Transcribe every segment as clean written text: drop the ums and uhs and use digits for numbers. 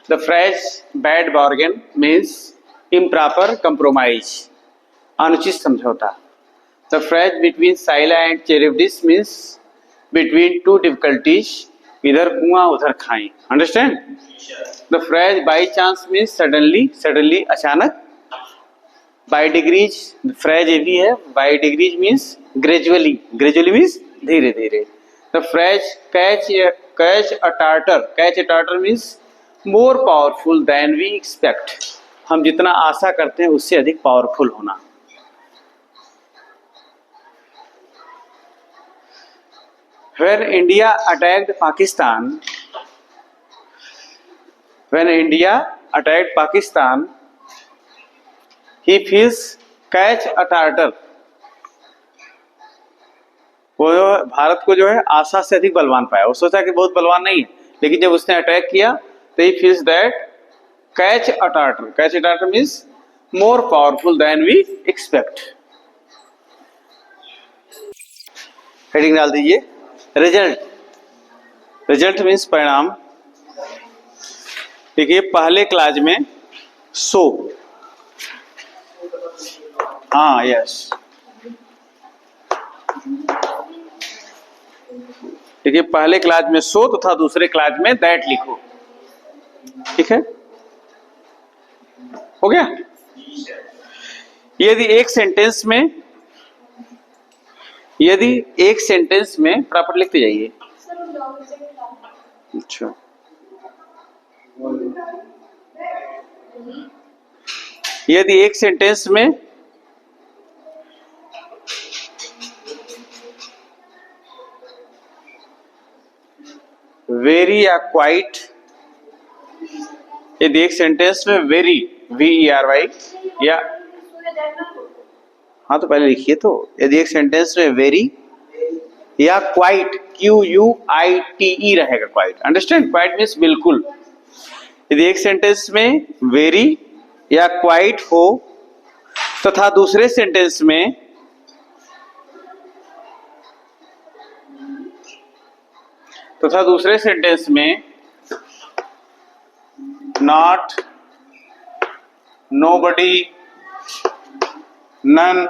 The phrase bad bargain means improper compromise, अनुचित समझौता। The phrase between Scylla and Charybdis means between two difficulties, इधर कुआं उधर खाई। Understand? The phrase by chance means suddenly, suddenly अचानक। By degrees phrase ये भी है, by degrees means gradually, gradually means धीरे धीरे। The phrase catch a tartar, catch a tartar means more powerful than we expect, हम जितना आशा करते हैं उससे अधिक पावरफुल होना। When India attacked Pakistan, when India attacked Pakistan, he feels catch a tartar. वो भारत को जो है आशा से अधिक बलवान पाया। वो सोचा कि बहुत बलवान नहीं है, लेकिन जब उसने अटैक किया तो he feels that catch a tartar. Catch a tartar means more powerful than we expect. Heading डाल दीजिए रिजल्ट। रिजल्ट मीन्स परिणाम। देखिए पहले क्लास में सो, हाँ यस, देखिए पहले क्लास में सो तथा दूसरे क्लास में दैट लिखो। ठीक है, हो गया। यदि एक सेंटेंस में प्रॉपर लिखते जाइए। अच्छा, यदि एक सेंटेंस में वेरी या क्वाइट, यदि एक सेंटेंस में वेरी VERY या, हाँ तो पहले लिखिए तो, यदि एक सेंटेंस में वेरी या क्वाइट QUITE रहेगा, क्वाइट। अंडरस्टैंड? क्वाइट मीन्स बिल्कुल। यदि एक सेंटेंस में वेरी या क्वाइट हो तथा दूसरे सेंटेंस में not, nobody, none,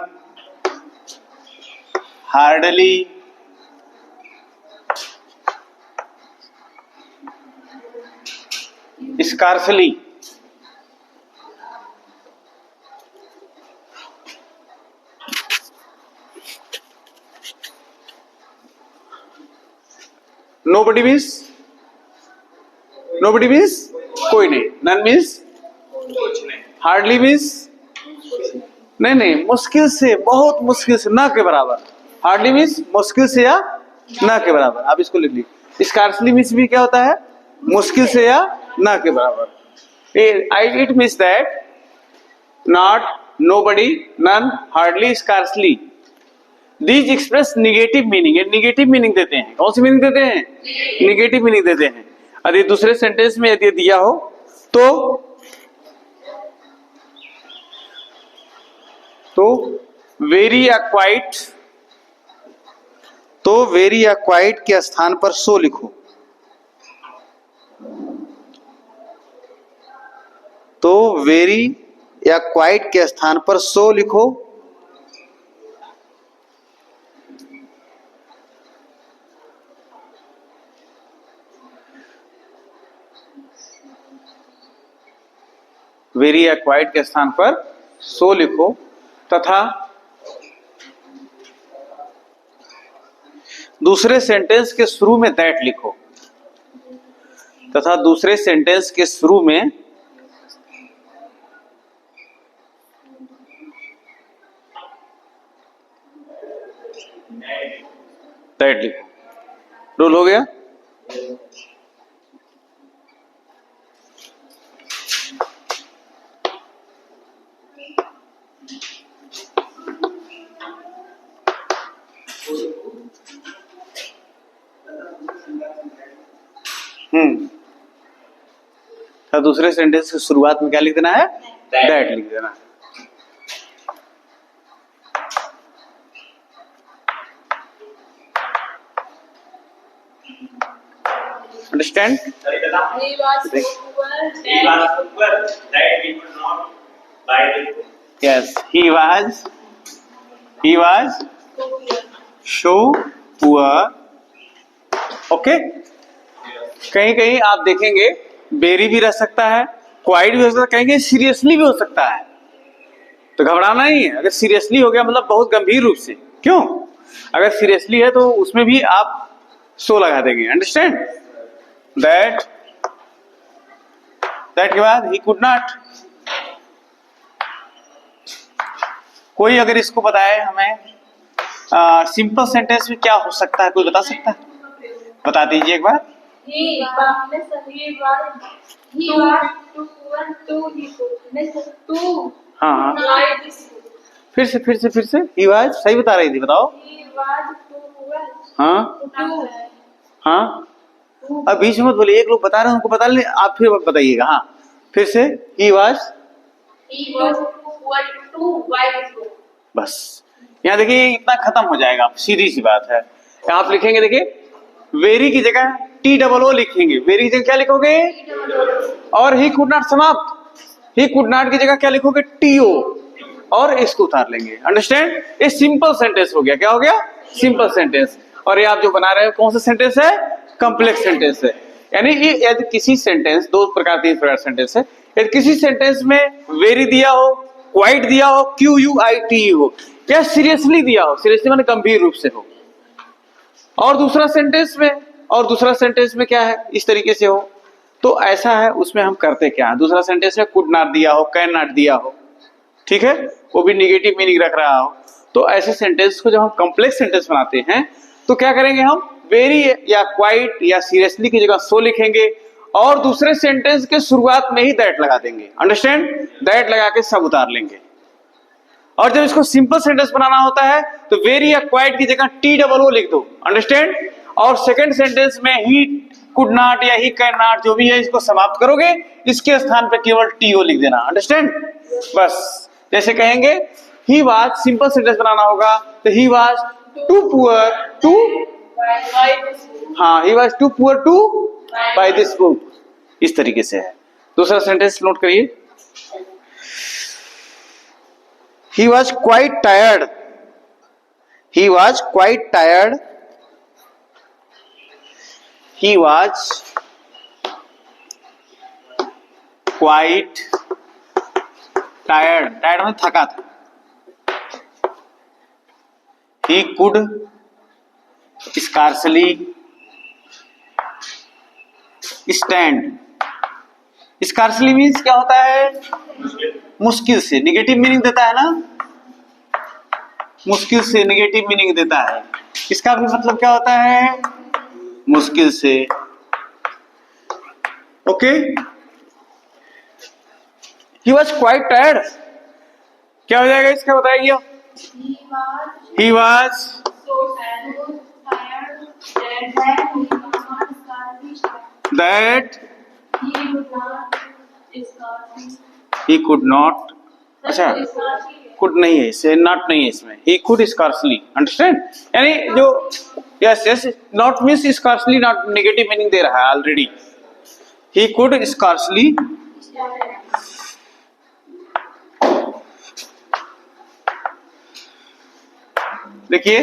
hardly, scarcely, nobody means कोई नहीं, नन मीन्स हार्डली मीन्स नहीं, मुश्किल से, बहुत मुश्किल से, ना के बराबर। हार्डली मीन्स मुश्किल से या ना के बराबर। आप इसको लिख लीजिए। स्कार्सली मीन्स भी क्या होता है? मुश्किल से या ना के बराबर। It means that not, nobody, none, hardly, scarcely, these express negative meaning. ये निगेटिव मीनिंग देते हैं। कौन सी मीनिंग देते हैं? निगेटिव मीनिंग देते हैं। यदि दूसरे सेंटेंस में यदि दिया हो तो वेरी या क्वाइट, तो वेरी या क्वाइट के स्थान पर सो लिखो। तो वेरी या क्वाइट के स्थान पर सो लिखो। वेरी या क्वाइट के स्थान पर सो लिखो तथा दूसरे सेंटेंस के शुरू में दैट लिखो। तथा दूसरे सेंटेंस के शुरू में दैट लिखो। रूल हो गया? तो दूसरे सेंटेंस की शुरुआत में क्या लिख देना है? दैट लिख देना है। Understand? He was poor that he could not buy the food. Yes, he was so poor. Okay, कहीं कहीं आप देखेंगे वेरी भी रह सकता है, क्वाइट भी हो सकता है, कहीं कहीं सीरियसली भी हो सकता है। तो घबराना नहीं है, अगर सीरियसली हो गया मतलब बहुत गंभीर रूप से। क्यों? अगर सीरियसली है तो उसमें भी आप सो लगा देंगे। अंडरस्टैंड? दैट के बाद ही कुड नॉट। कोई अगर इसको बताए हमें सिंपल सेंटेंस में क्या हो सकता है, कोई बता सकता है? बता दीजिए एक बार। हाँ, फिर से ही वाज सही बता रही थी, बताओ। हाँ हाँ, अब बीच में मत बोलिए, एक लोग बता रहे हैं उनको बता ले, आप फिर बताइएगा। हाँ, फिर से ही वाज बस। यहाँ देखिए इतना खत्म हो जाएगा, सीधी सी बात है। आप लिखेंगे, देखिए वेरी की जगह TOO लिखेंगे, वेरी की जगह क्या लिखोगे? और ही कुड नॉट समाप्त, ही कुड नॉट की जगह क्या लिखोगे? TO, और इसको उतार लेंगे। अंडरस्टैंड? ये सिंपल सेंटेंस हो गया। क्या हो गया? Simple sentence. और ये आप जो बना रहे हो कौन सा सेंटेंस है? कॉम्प्लेक्स सेंटेंस है। यानी ये यदि किसी सेंटेंस, दो प्रकार तीन प्रकार सेंटेंस है, यदि किसी सेंटेंस में वेरी दिया हो, क्वाइट दिया हो, QUIT हो, या सीरियसली दिया हो, सीरियसली माने गंभीर रूप से हो, और दूसरा सेंटेंस में क्या है, इस तरीके से हो, तो ऐसा है, उसमें हम करते क्या है? दूसरा सेंटेंस में कुड नॉट दिया हो, कैन नॉट दिया हो, ठीक है, वो भी निगेटिव मीनिंग रख रहा हो, तो ऐसे सेंटेंस को जब हम कॉम्प्लेक्स सेंटेंस बनाते हैं तो क्या करेंगे? हम वेरी या क्वाइट या सीरियसली की जगह सो लिखेंगे, और दूसरे सेंटेंस के शुरुआत में ही दैट लगा देंगे। अंडरस्टैंड? दैट लगा के सब उतार लेंगे। और जब इसको सिंपल सेंटेंस बनाना होता है तो वेरी या क्वाइट की जगह TOO लिख दो। अंडरस्टैंड? और सेकंड सेंटेंस में ही कुड नॉट या ही कैन नॉट जो भी है इसको समाप्त करोगे, इसके स्थान पे केवल TO लिख देना। अंडरस्टैंड? बस। जैसे कहेंगे ही वाज, सिंपल सेंटेंस बनाना होगा तो he was too poor to, हाँ, he was too poor to buy this book, इस तरीके से है। दूसरा सेंटेंस नोट करिए, he was quite tired, he was quite tired, he was quite tired, tired में थका था। he could scarcely stand, scarcely means क्या होता है? मुश्किल से, निगेटिव मीनिंग देता है ना, मुश्किल से निगेटिव मीनिंग देता है। इसका भी मतलब क्या होता है? मुश्किल से। Okay, he was quite tired, क्या हो जाएगा इसका? बताइए। He was that he could not, अच्छा कुड नहीं है, इसे नॉट नहीं है इसमें, he could scarcely, अंडरस्टैंड? यानी जो yes not means scarcely, not negative meaning दे रहा है ऑलरेडी। he could scarcely देखिए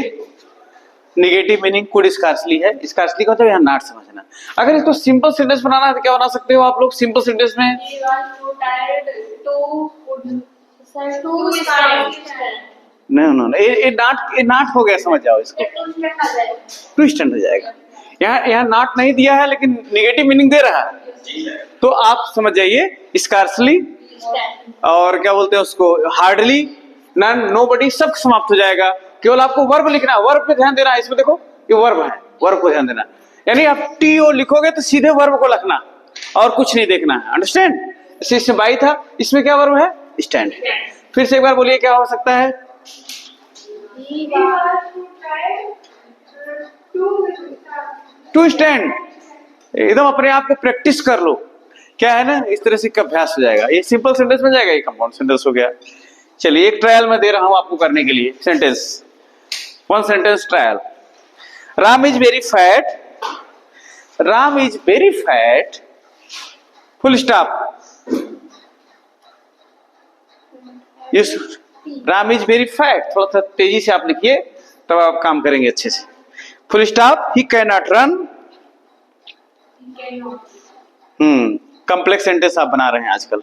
नेगेटिव मीनिंग कुड स्कार्सली है, स्कार्सली का मतलब यहाँ नॉट समझना। अगर इसको सिंपल सेंटेंस बनाना है तो क्या बना सकते हो आप लोग सिंपल सेंटेंस में? नो, ये नॉट हो गया, समझ जाओ इसको, टू स्टैंड हो जाएगा। यहाँ नॉट नहीं दिया है लेकिन नेगेटिव मीनिंग दे रहा है, तो आप समझ जाइए स्कार्सली, और क्या बोलते हैं उसको, हार्डली, नन, नोबडी, सब समाप्त हो जाएगा। केवल आपको वर्ब लिखना है, वर्ब पे ध्यान देना है। इसमें देखो ये वर्ब है, वर्ब को ध्यान देना, यानी आप TO लिखोगे तो सीधे वर्ब को लिखना और कुछ नहीं देखना है। अंडरस्टैंड? इसमें बाई था, इसमें क्या वर्ब है? स्टैंड। फिर से एक बार बोलिए क्या हो सकता है? To stand. एकदम अपने आप को प्रैक्टिस कर लो, क्या है ना, इस तरह से अभ्यास हो जाएगा। ये सिंपल सेंटेंस में जाएगा, ये कंपाउंड सेंटेंस हो गया। चलिए एक ट्रायल मैं दे रहा हूं आपको करने के लिए, sentence, one sentence trial. Ram is very fat, Ram is very fat, full stop. Yes, Ram is very fat. थोड़ा सा तेजी से आप लिखिए, तब आप काम करेंगे अच्छे से। Full stop, he can not run. Complex sentence आप बना रहे हैं आजकल।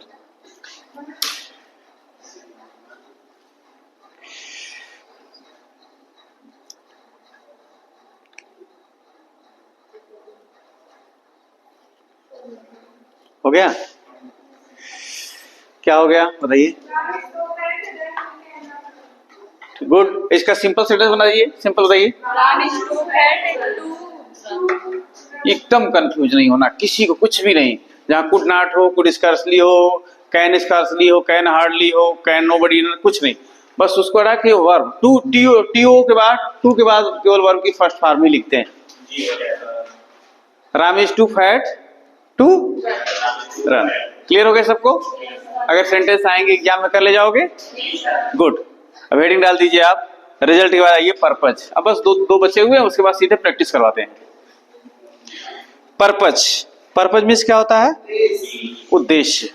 हो गया? क्या हो गया बताइए? गुड। इसका सिंपल सेंटेंस बनाइए, सिंपल बताइए। एकदम कंफ्यूज नहीं होना किसी को, कुछ भी नहीं। जहाँ कुड नॉट हो, कुड स्कार्सली हो, कैन स्कार्सली हो, कैन हार्डली हो, कैन नोबडी, कुछ नहीं। बस उसको हटा के वर्ब टू, टीओ के बाद, टू के बाद केवल वर्ब की फर्स्ट फॉर्म ही लिखते हैं। Ram is too fat to run. Clear हो गया सबको? अगर सेंटेंस आएंगे एग्जाम में कर ले जाओगे? गुड। अब हेडिंग डाल दीजिए आप। रिजल्ट के बाद आइए पर्पज। अब बस दो बचे हुए हैं, उसके बाद सीधे प्रैक्टिस करवाते हैं। पर्पज, पर्पज मीन्स क्या होता है? उद्देश्य।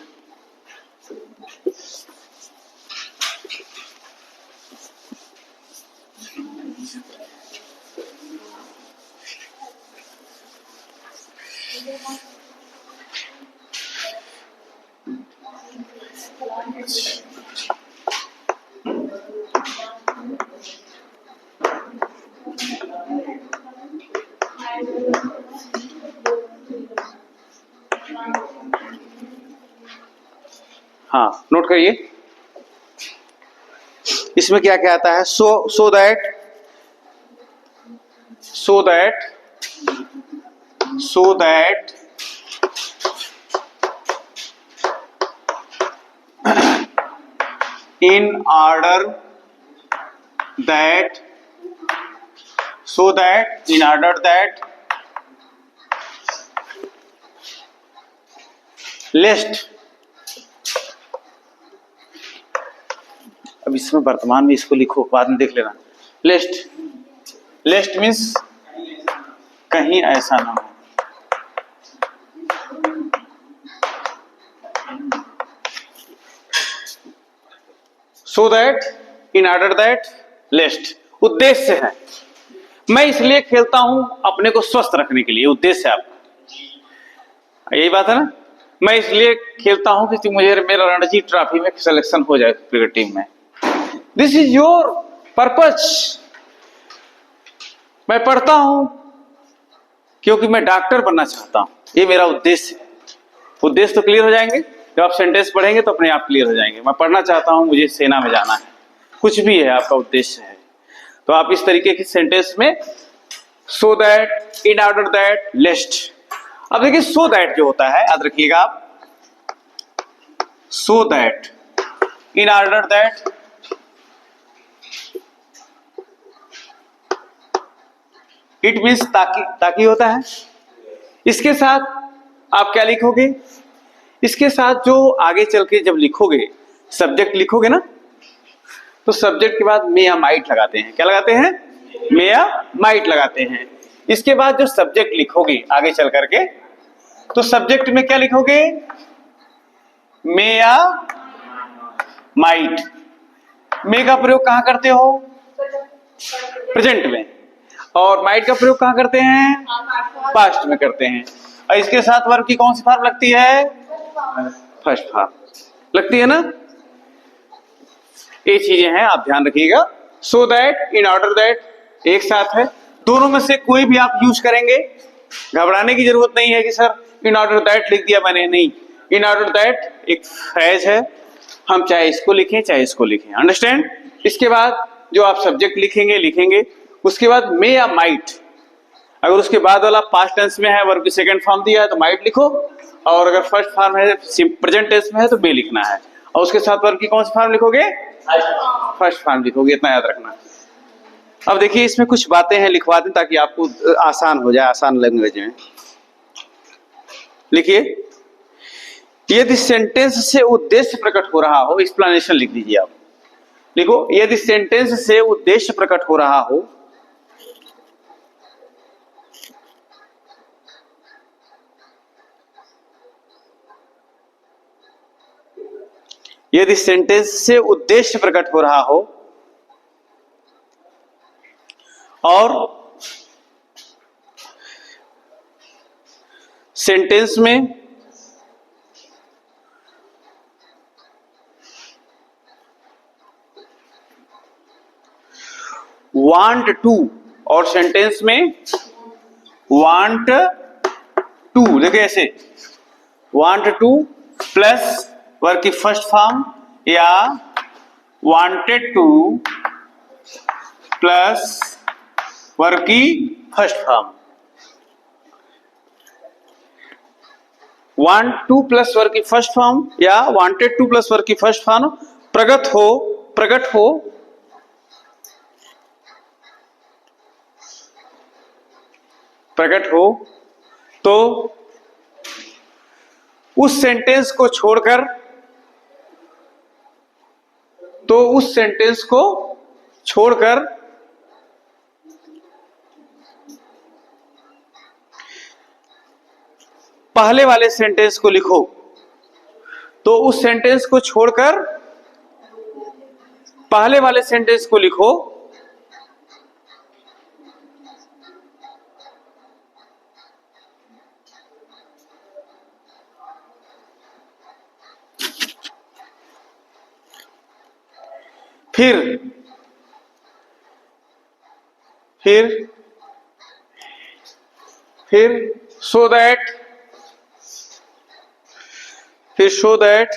हाँ, नोट करिए। इसमें क्या क्या आता है? So that in order that lest, अब इसमें वर्तमान में इसको लिखो, बाद में देख लेना। लेस्ट मीन्स कहीं ऐसा ना हो। So that, in order that, lest उद्देश्य है। मैं इसलिए खेलता हूं अपने को स्वस्थ रखने के लिए, उद्देश्य है आपका। यही बात है ना? मैं इसलिए खेलता हूं कि मुझे मेरा रणजी ट्रॉफी में सिलेक्शन हो जाए क्रिकेट टीम में। This is your purpose. मैं पढ़ता हूं क्योंकि मैं डॉक्टर बनना चाहता हूं, ये मेरा उद्देश्य है। उद्देश्य तो क्लियर हो जाएंगे जब आप सेंटेंस पढ़ेंगे, तो अपने आप क्लियर हो जाएंगे। मैं पढ़ना चाहता हूं, मुझे सेना में जाना है, कुछ भी है आपका उद्देश्य है, तो आप इस तरीके की सेंटेंस में so that, in order that, lest. अब देखिए सो दैट जो होता है, याद रखिएगा आप, सो that, in order that, it means ताकि होता है। इसके साथ आप क्या लिखोगे? इसके साथ जो आगे चल के जब लिखोगे, सब्जेक्ट लिखोगे ना, तो सब्जेक्ट के बाद मे या माइट लगाते हैं। क्या लगाते हैं? मे या माइट लगाते हैं। इसके बाद जो सब्जेक्ट लिखोगे आगे चल करके, तो सब्जेक्ट में क्या लिखोगे? मे या माइट। मे का प्रयोग कहां करते हो? प्रेजेंट में। और माइट का प्रयोग कहां करते हैं? पास्ट में करते हैं। और इसके साथ वर्ब की कौन सी फॉर्म लगती है? फर्स्ट फॉर्म लगती है ना। ये चीजें हैं, आप ध्यान रखिएगा। सो दैट, इन ऑर्डर दैट एक साथ है। दोनों में से कोई भी आप यूज करेंगे, घबराने की जरूरत नहीं है कि सर इन ऑर्डर दैट लिख दिया मैंने। नहीं, इन ऑर्डर दैट एक फ्रेज है, हम चाहे इसको लिखें चाहे इसको लिखें। अंडरस्टैंड? इसके बाद जो आप सब्जेक्ट लिखेंगे, उसके बाद मे या माइट। अगर उसके बाद वाला पास्ट टेंस में है, वर्ब की सेकंड फॉर्म दिया है, तो माइट लिखो। और अगर फर्स्ट फॉर्म है, प्रेजेंट टेंस में है, तो मे लिखना है। और उसके साथ वर्ब की कौन सी फॉर्म लिखोगे? फर्स्ट फॉर्म लिखोगे। इतना याद रखना। अब देखिए इसमें कुछ बातें हैं, लिखवा दें ताकि आपको आसान हो जाए, आसान लैंग्वेज में लिखिए। यदि सेंटेंस से उद्देश्य प्रकट हो रहा हो, एक्सप्लेनेशन लिख दीजिए आप। लिखो, यदि सेंटेंस से उद्देश्य प्रकट हो रहा हो, यदि सेंटेंस से उद्देश्य प्रकट हो रहा हो और सेंटेंस में वांट टू और सेंटेंस में वांट टू, देखिए ऐसे वांट टू प्लस वर्ब की फर्स्ट फॉर्म या वांटेड टू प्लस वर्ब की first form. Want two plus verb की फर्स्ट फॉर्म या वांटेड टू प्लस वर्ब की फर्स्ट फॉर्म प्रकट हो तो उस सेंटेंस को छोड़कर पहले वाले सेंटेंस को लिखो। तो उस सेंटेंस को छोड़कर पहले वाले सेंटेंस को लिखो। फिर सो दैट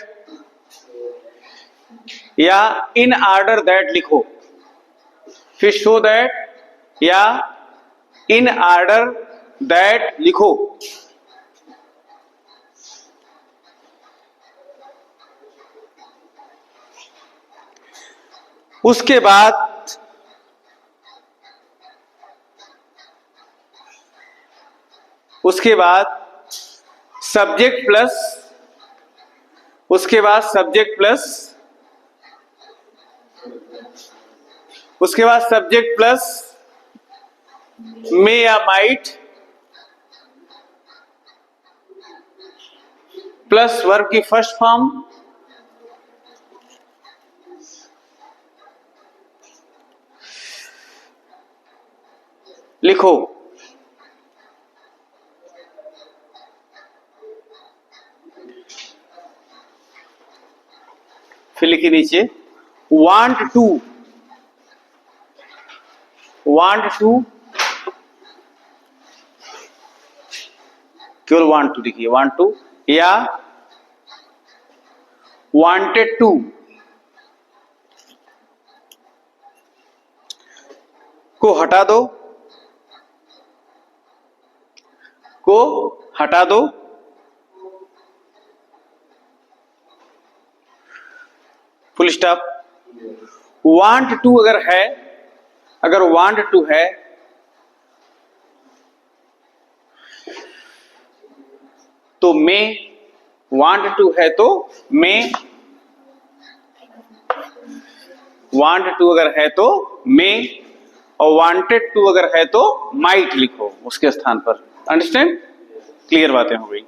या इन ऑर्डर दैट लिखो। फिर सो दैट या इन ऑर्डर दैट लिखो। उसके बाद सब्जेक्ट प्लस मे या माइट प्लस वर्ब की फर्स्ट फॉर्म लिखो। फिर लिखिए नीचे वांट टू केवल वांट टू लिखिए, वांट टू या वांटेड टू को हटा दो फुल स्टॉप। वांट टू अगर वांट टू है तो मे, वांट टू है तो मे, वांट टू अगर है तो मे, और वांटेड टू अगर है तो माइट लिखो उसके स्थान पर। अंडरस्टैंड? क्लियर बातें हो गई।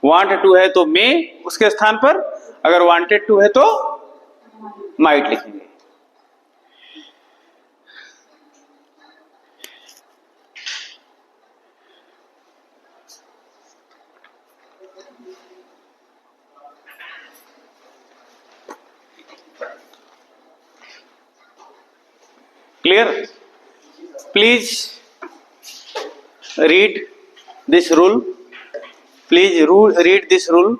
वांट टू है तो मे उसके स्थान पर, अगर वांटेड टू है तो माइट लिखेंगे। Clear? Please read this rule. Read this rule.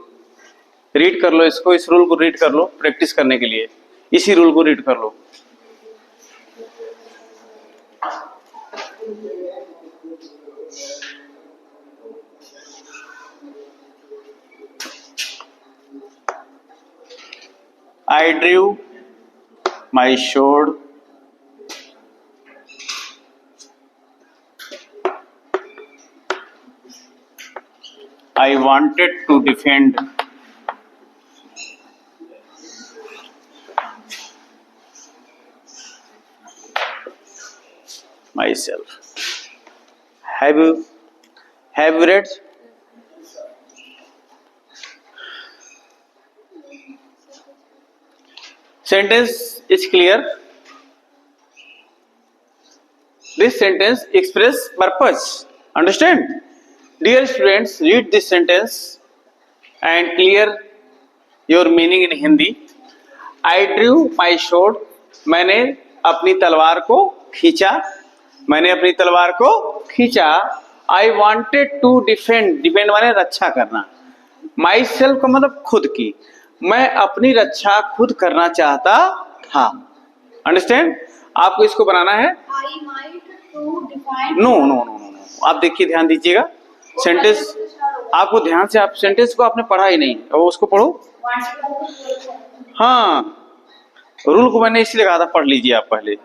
Read कर लो इसको, इस रूल को रीड कर लो प्रैक्टिस करने के लिए। इसी रूल को रीड कर लो। I drew my sword. I wanted to defend myself. Have you read? Sentence is clear. This sentence express purpose. Understand? Dear students, read this sentence and clear your meaning in Hindi. I drew my sword. मैंने अपनी तलवार को खींचा. मैंने अपनी तलवार को खींचा. I wanted to defend. Defend माने रक्षा करना. Myself का मतलब खुद की. मैं अपनी रक्षा खुद करना चाहता था. Understand? आपको इसको बनाना है. No no no no no, आप देखिए, ध्यान दीजिएगा. सेंटेंस आपको ध्यान से, आप सेंटेंस को आपने पढ़ा ही नहीं, और उसको पढ़ो. हाँ, रूल को मैंने इसलिए कहा था, पढ़ लीजिए आप पहले.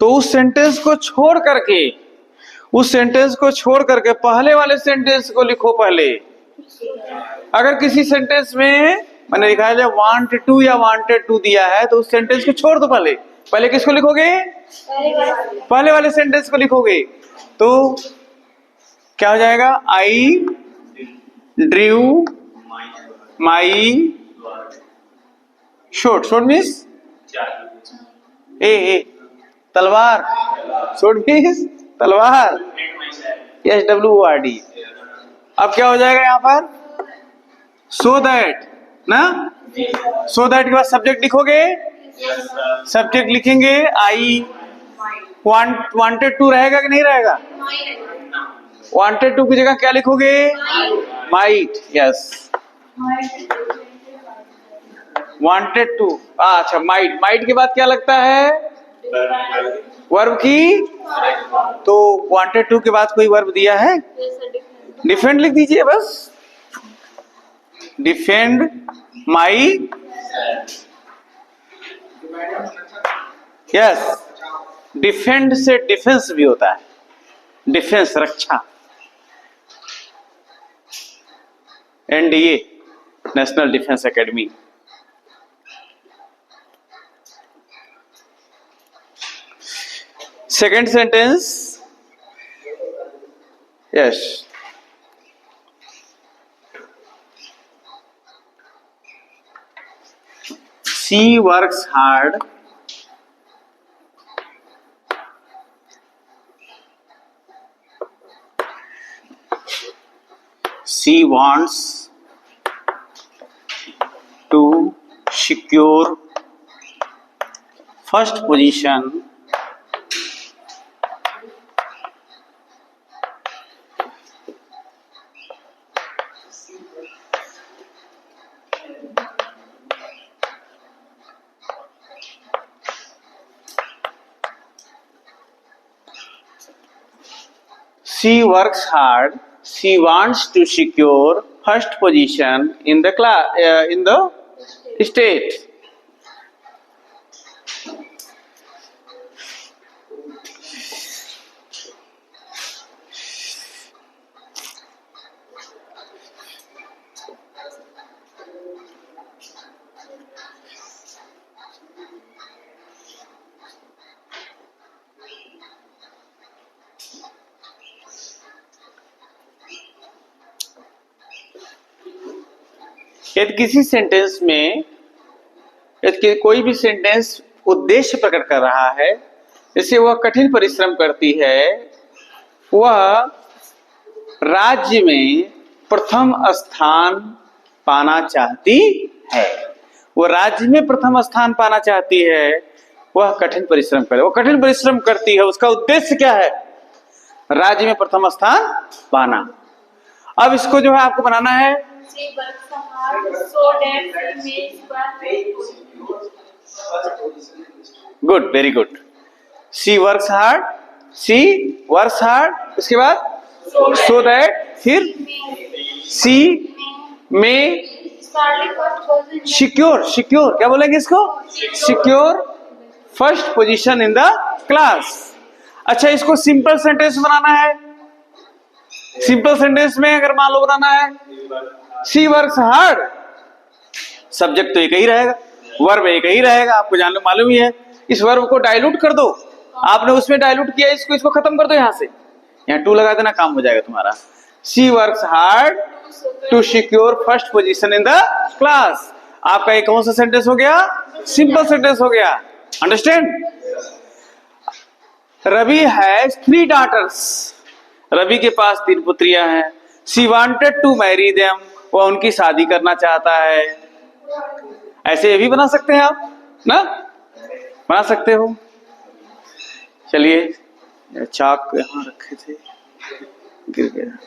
तो उस सेंटेंस को छोड़ करके पहले वाले सेंटेंस को लिखो पहले. अगर किसी सेंटेंस में मैंने लिखा है वांट टू या वांटेड टू दिया है, तो उस सेंटेंस को छोड़ दो. पहले किसको लिखोगे? पहले वाले सेंटेंस को लिखोगे. तो क्या हो जाएगा? I drew my short. Short means तलवार. शॉर्ट मीन्स तलवार. SWORD. अब क्या हो जाएगा यहाँ पर? सो दैट ना. सो दैट के बाद सब्जेक्ट लिखोगे. सब्जेक्ट लिखेंगे. आई वांटेड टू रहेगा कि नहीं रहेगा? वांटेड टू की जगह क्या लिखोगे? माइट. Yes, wanted to. अच्छा, माइट. माइट के बाद क्या लगता है? वर्ब की. तो वांटेड टू के बाद कोई वर्ब दिया है? डिफेंड लिख दीजिए बस. डिफेंड माई. यस, डिफेंड से डिफेंस भी होता है. Defence, Raksha. NDA, national defence academy. Second sentence. Yes, she works hard she wants to secure first position she works hard. She wants to secure first position in the state. यदि किसी sentence में, यदि कोई भी sentence उद्देश्य प्रकट कर रहा है, जैसे वह कठिन परिश्रम करती है, वह राज्य में प्रथम स्थान पाना चाहती है. वह राज्य में प्रथम स्थान पाना चाहती है, वह कठिन परिश्रम करे. वो कठिन परिश्रम करती है, उसका उद्देश्य क्या है? राज्य में प्रथम स्थान पाना. अब इसको जो है आपको बनाना है. Good, very good. She works hard. She works hard. उसके बाद सो दैट. फिर शी में सिक्योर. सिक्योर क्या बोलेंगे इसको? Secure first position in the class. अच्छा, इसको सिंपल सेंटेंस बनाना है. सिंपल सेंटेंस में अगर मान लो बनाना है शी वर्क्स हार्ड, सब्जेक्ट तो एक ही रहेगा, वर्ब एक ही रहेगा, आपको जान लो मालूम ही है. इस वर्ब को डाइल्यूट कर दो. आपने उसमें डाइल्यूट किया, इसको खत्म कर दो. यहाँ से यहाँ टू लगा देना, काम हो जाएगा तुम्हारा. She works hard to secure first position in the class. आपका ये कौन सा सेंटेंस हो गया? सिंपल सेंटेंस हो गया। Understand? Ravi has 3 daughters। Ravi के पास 3 पुत्रियां हैं। She wanted to marry them. वह उनकी शादी करना चाहता है। ऐसे ये भी बना सकते हैं आप ना, बना सकते हो। चलिए, चाक यहां रखे थे, गिर गया।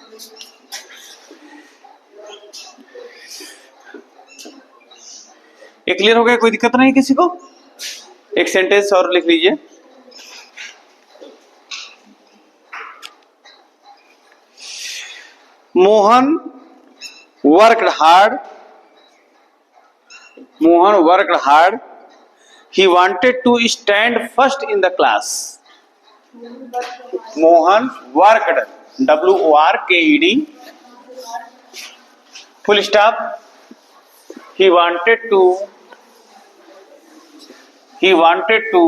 ये क्लियर हो गया? कोई दिक्कत नहीं किसी को? एक सेंटेंस और लिख लीजिए। Mohan worked hard. Mohan worked hard. He wanted to stand first in the class. Mohan worked, WORKED, full stop. He wanted to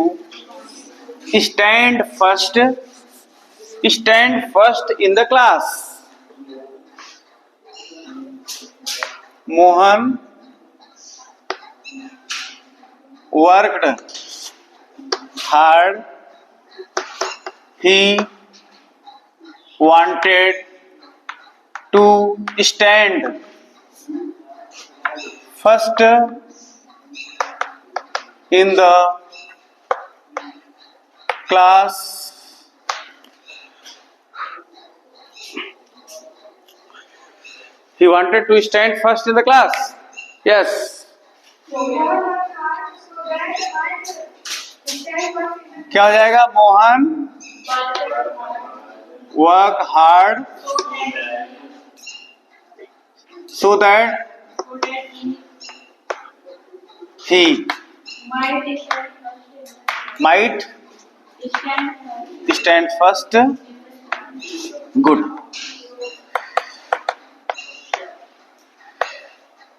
stand first in the class. Mohan worked hard. He wanted to stand first in the class. He wanted to stand first in the class. Yes. क्या हो जाएगा? Mohan work hard so that he might stand first. Good.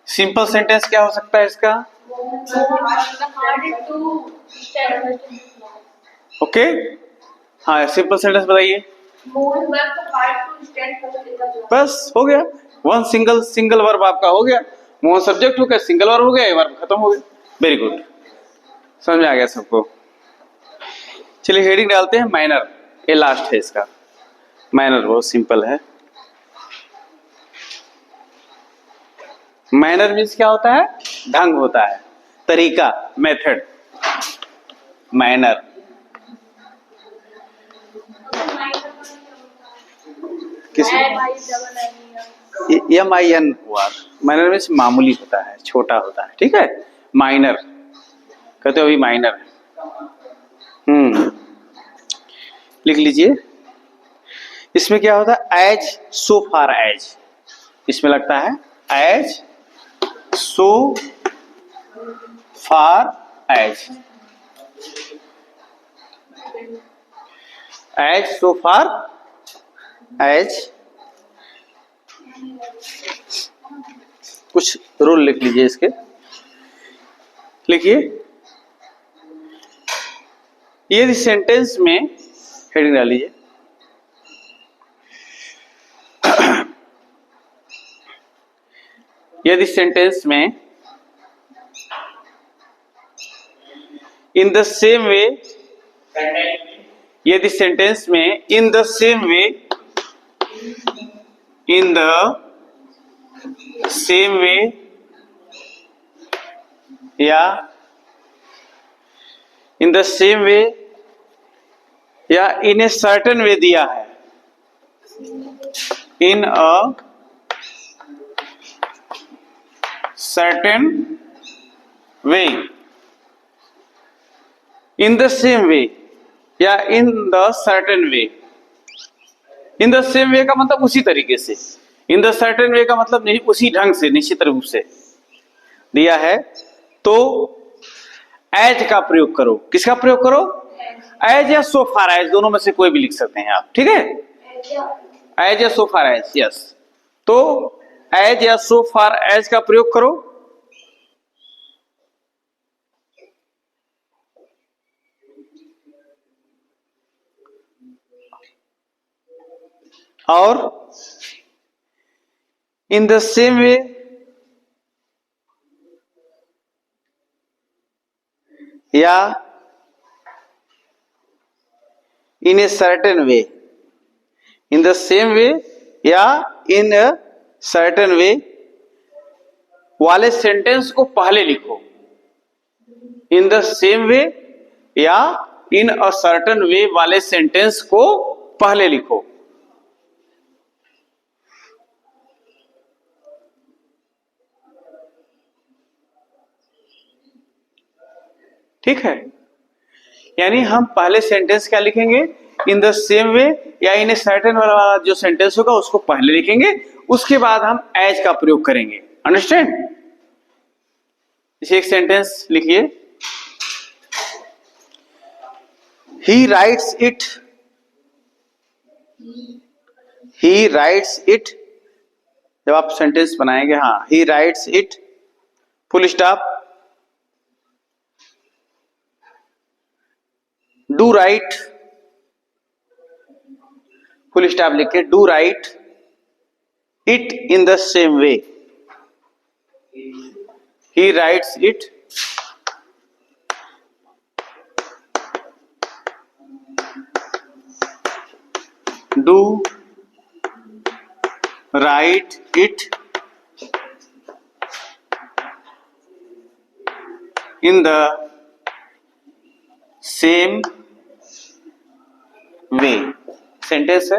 Simple sentence क्या हो सकता है इसका? Okay, हाँ, simple sentence बताइए। बस हो गया। वन सिंगल वर्ब आपका हो गया। मोहन सब्जेक्ट हो गया, सिंगल वर्ब हो गया, वर्ब खत्म हो गया। वेरी गुड, समझ में आ गया सबको? चलिए हेडिंग डालते हैं माइनर। ये लास्ट है इसका। माइनर बहुत सिंपल है। मैनर मीन्स क्या होता है? ढंग होता है, तरीका, मेथड। मैनर किसी MIN हुआ। माइनर मीन्स मामूली होता है, छोटा होता है। ठीक है, माइनर कहते हो, अभी माइनर है। लिख लीजिए। इसमें क्या होता है? एज, सो फार एज। इसमें लगता है एज, सो फार एज। एज, सो फार एज। कुछ रूल लिख लीजिए इसके। लिखिए, यदि सेंटेंस में, हेडिंग डाल लीजिए, यदि सेंटेंस में इन द सेम वे, यदि सेंटेंस में इन the same way, in the same way या इन द सेम वे या इन ए सर्टेन वे दिया है, in a certain way, in the same way या in the certain way. In the same way का मतलब उसी तरीके से, इन द सर्टेन वे का मतलब नहीं, उसी ढंग से, निश्चित रूप से दिया है। तो एज का प्रयोग करो। किसका प्रयोग करो? एज या सो फार एज, दोनों में से कोई भी लिख सकते हैं आप। ठीक है, एज या सो फार एज। यस, तो एज या सो फार एज का प्रयोग करो। और in the same way या in a certain way, in the same way या in a certain way वाले सेंटेंस को पहले लिखो। इन द सेम वे या इन अ सर्टन वे वाले सेंटेंस को पहले लिखो। ठीक है, यानी हम पहले सेंटेंस क्या लिखेंगे, इन द सेम वे या इन ए सर्टेन वाला जो सेंटेंस होगा उसको पहले लिखेंगे, उसके बाद हम एज का प्रयोग करेंगे। अंडरस्टैंड? इसे एक सेंटेंस लिखिए, ही rights it, he rights it. जब आप सेंटेंस बनाएंगे, हाँ, ही rights it full stop, do right full stop लिख के, do write it in the same way, he rights it do write it in the same way. Sentence है,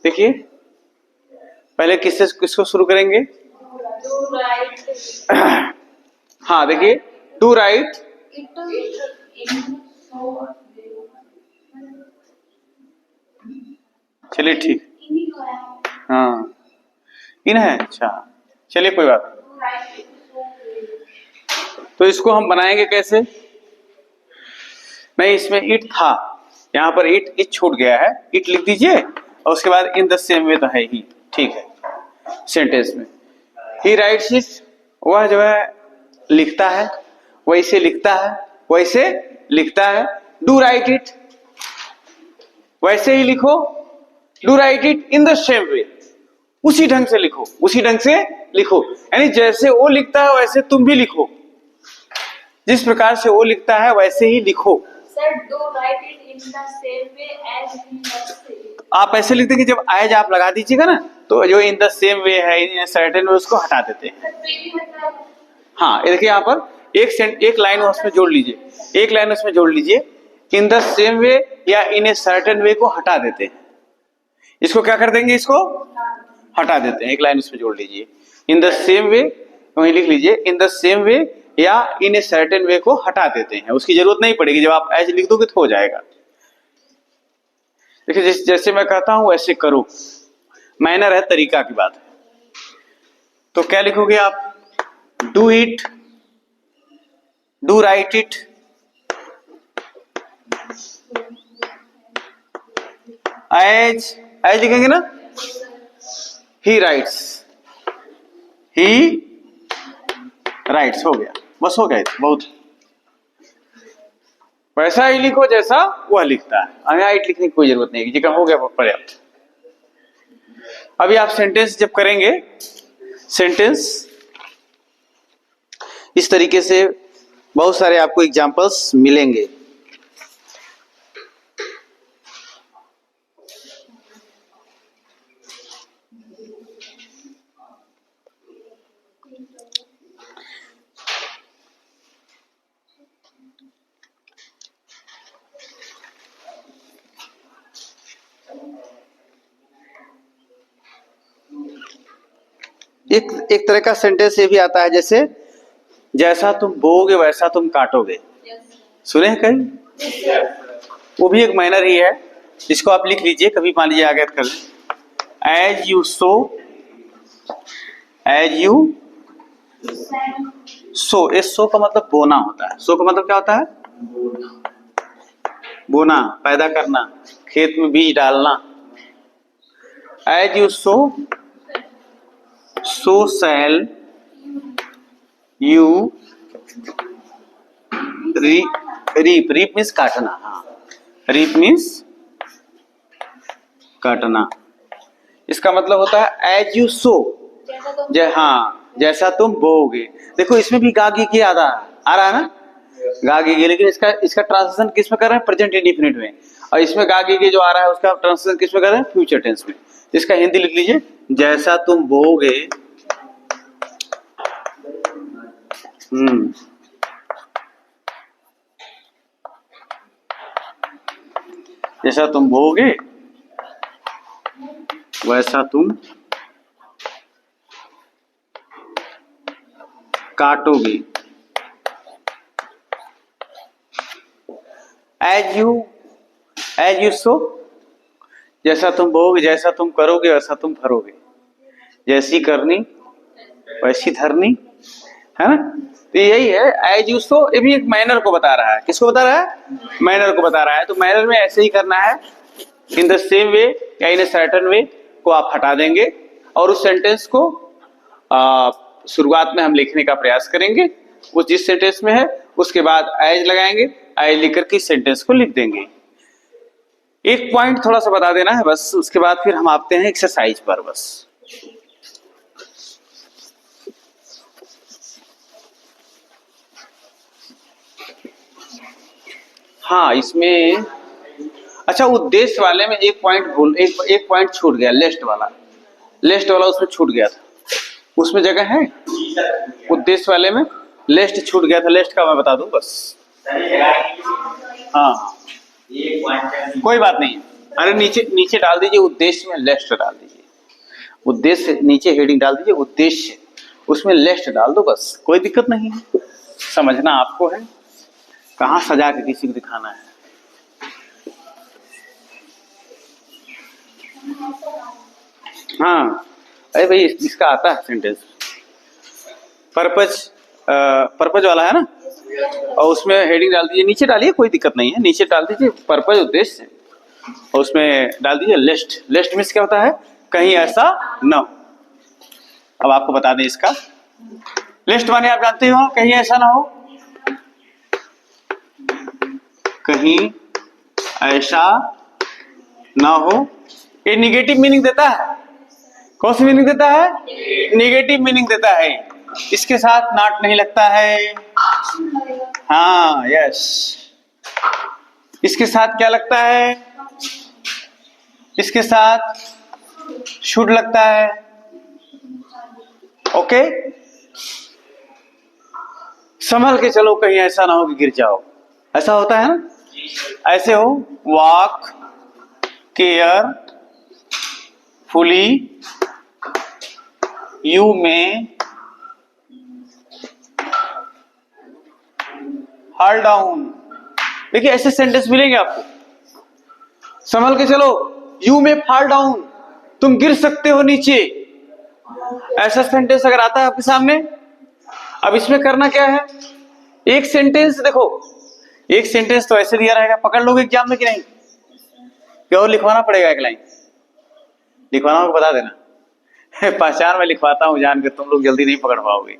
देखिए पहले किसको शुरू करेंगे, हाँ देखिए, टू राइट, चलिए ठीक, हाँ इन है, अच्छा चलिए कोई बात नहीं। तो इसको हम बनाएंगे कैसे, नहीं इसमें इट था, यहां पर इट छूट गया है, इट लिख दीजिए और उसके बाद इन द सेम वे तो है ही, ठीक है। सेंटेंस में ही राइट्स इट, वह जो है लिखता है, वैसे लिखता है, वैसे लिखता है। डू राइट इट, वैसे ही लिखो, do write it in the same वे, उसी ढंग से लिखो, उसी ढंग से लिखो, यानी जैसे वो लिखता है वैसे तुम भी लिखो, जिस प्रकार से वो लिखता है वैसे ही लिखो। Sir, do write it in the same way as he must say it. आप ऐसे लिखते कि जब एज आप लगा दीजिएगा ना, तो जो इन द सेम वे है, इन सर्टेन वे, उसको हटा देते हैं। हाँ ये देखिए, यहाँ पर एक लाइन उसमें जोड़ लीजिए, एक लाइन उसमें जोड़ लीजिए, इन द सेम वे या इन ए सर्टेन वे को हटा देते हैं। इसको क्या कर देंगे, इसको हटा देते हैं, एक लाइन उसमें जोड़ लीजिए, इन द सेम वे, वहीं लिख लीजिए इन द सेम वे या इन ए सर्टेन वे को हटा देते हैं। उसकी जरूरत नहीं पड़ेगी, जब आप एज लिख दोगे तो हो जाएगा। देखिए जैसे मैं कहता हूं वैसे करो, मैनर है, तरीका की बात है। तो क्या लिखोगे आप, do it, do write it, as लिखेंगे ना, ही राइट्स, ही राइट्स, हो गया, बस हो गया, बहुत। वैसा ही लिखो जैसा वह लिखता है, यहाँ इट लिखने की कोई जरूरत नहीं है, जगह हो गया पर्याप्त। अभी आप सेंटेंस जब करेंगे, सेंटेंस इस तरीके से बहुत सारे आपको एग्जांपल्स मिलेंगे। एक तरह का सेंटेंस ये भी आता है, जैसे जैसा तुम बोओगे वैसा तुम काटोगे, सुने हैं कहीं? वो भी एक मैनर ही है, इसको आप लिख लीजिए, कभी मान लीजिए आगे कर, as you sow, as you sow, इस सो का मतलब बोना होता है। सो का मतलब क्या होता है, बोना, पैदा करना, खेत में बीज डालना। As you sow, so shall you reap, reap means काटना, हाँ, reap means काटना। इसका मतलब होता है एज यू सो, जैसा तुम हाँ जैसा तुम बोओगे। देखो इसमें भी गागी की आ रहा है ना, गागी की, लेकिन इसका इसका ट्रांसलेशन किस में कर रहे हैं, प्रेजेंट इंडिफिनिट में। और इसमें गागी की जो आ रहा है उसका ट्रांसलेशन किस में कर रहे हैं, फ्यूचर टेंस में। इसका हिंदी लिख लीजिए, जैसा तुम बोओगे जैसा तुम बोओगे वैसा तुम काटोगे। एज यू सो, जैसा तुम बोओगे, जैसा तुम करोगे वैसा तुम भरोगे। जैसी करनी वैसी धरनी, है ना। तो यही है एज यू सो। ये भी एक मैनर को बता रहा है। किसको बता रहा है, मैनर को बता रहा है। तो मैनर में ऐसे ही करना है, इन द सेम वे या इन ए सर्टेन वे को आप हटा देंगे और उस सेंटेंस को शुरुआत में हम लिखने का प्रयास करेंगे। वो जिस सेंटेंस में है उसके बाद एज लगाएंगे, एज लिख करके सेंटेंस को लिख देंगे। एक पॉइंट थोड़ा सा बता देना है बस, उसके बाद फिर हम आते हैं एक्सरसाइज पर। बस हाँ, इसमें अच्छा उद्देश्य वाले में एक पॉइंट छूट गया, लेस्ट वाला उसमें छूट गया था। उसमें जगह है उद्देश्य वाले में, लेस्ट छूट गया था। लेस्ट का मैं बता दूं बस। हाँ कोई बात नहीं, अरे नीचे डाल दीजिए, उद्देश्य में लेस्ट डाल दीजिए। उद्देश्य नीचे हेडिंग डाल दीजिए, उद्देश्य, उसमें लेस्ट डाल दो बस, कोई दिक्कत नहीं है। समझना आपको है, कहाँ सजा के किसी को दिखाना है। हाँ अरे भाई इसका आता है सेंटेंस, पर्पज वाला है ना, और उसमें हेडिंग डाल दीजिए, नीचे डालिए, कोई दिक्कत नहीं है, नीचे डाल दीजिए पर्पज उद्देश्य, और उसमें डाल दीजिए लेस्ट। लेस्ट मीन्स क्या होता है, कहीं ऐसा न हो। अब आपको बता दें इसका लेस्ट माने आप जानते हो, कहीं ऐसा ना हो, कहीं ऐसा ना हो। ये निगेटिव मीनिंग देता है। कौन सी मीनिंग देता है, निगेटिव मीनिंग देता है। इसके साथ नॉट नहीं लगता है, हाँ यस। इसके साथ क्या लगता है, इसके साथ शुड लगता है। ओके, संभल के चलो, कहीं ऐसा ना हो कि गिर जाओ। ऐसा होता है ना, ऐसे हो, वॉक केयरफुली, यू में हॉल डाउन। देखिए ऐसे सेंटेंस मिलेंगे आपको, संभल के चलो, यू में फॉल डाउन, तुम गिर सकते हो नीचे। ऐसा सेंटेंस अगर आता है आपके सामने, अब इसमें करना क्या है, एक सेंटेंस देखो, एक सेंटेंस तो ऐसे दिया रहेगा, पकड़ लोगे एग्जाम में कि नहीं, क्या और लिखवाना पड़ेगा, एक लाइन लिखवाना होगा, बता देना। पहचान में लिखवाता हूं जान के, तुम लोग जल्दी नहीं पकड़ पाओगे।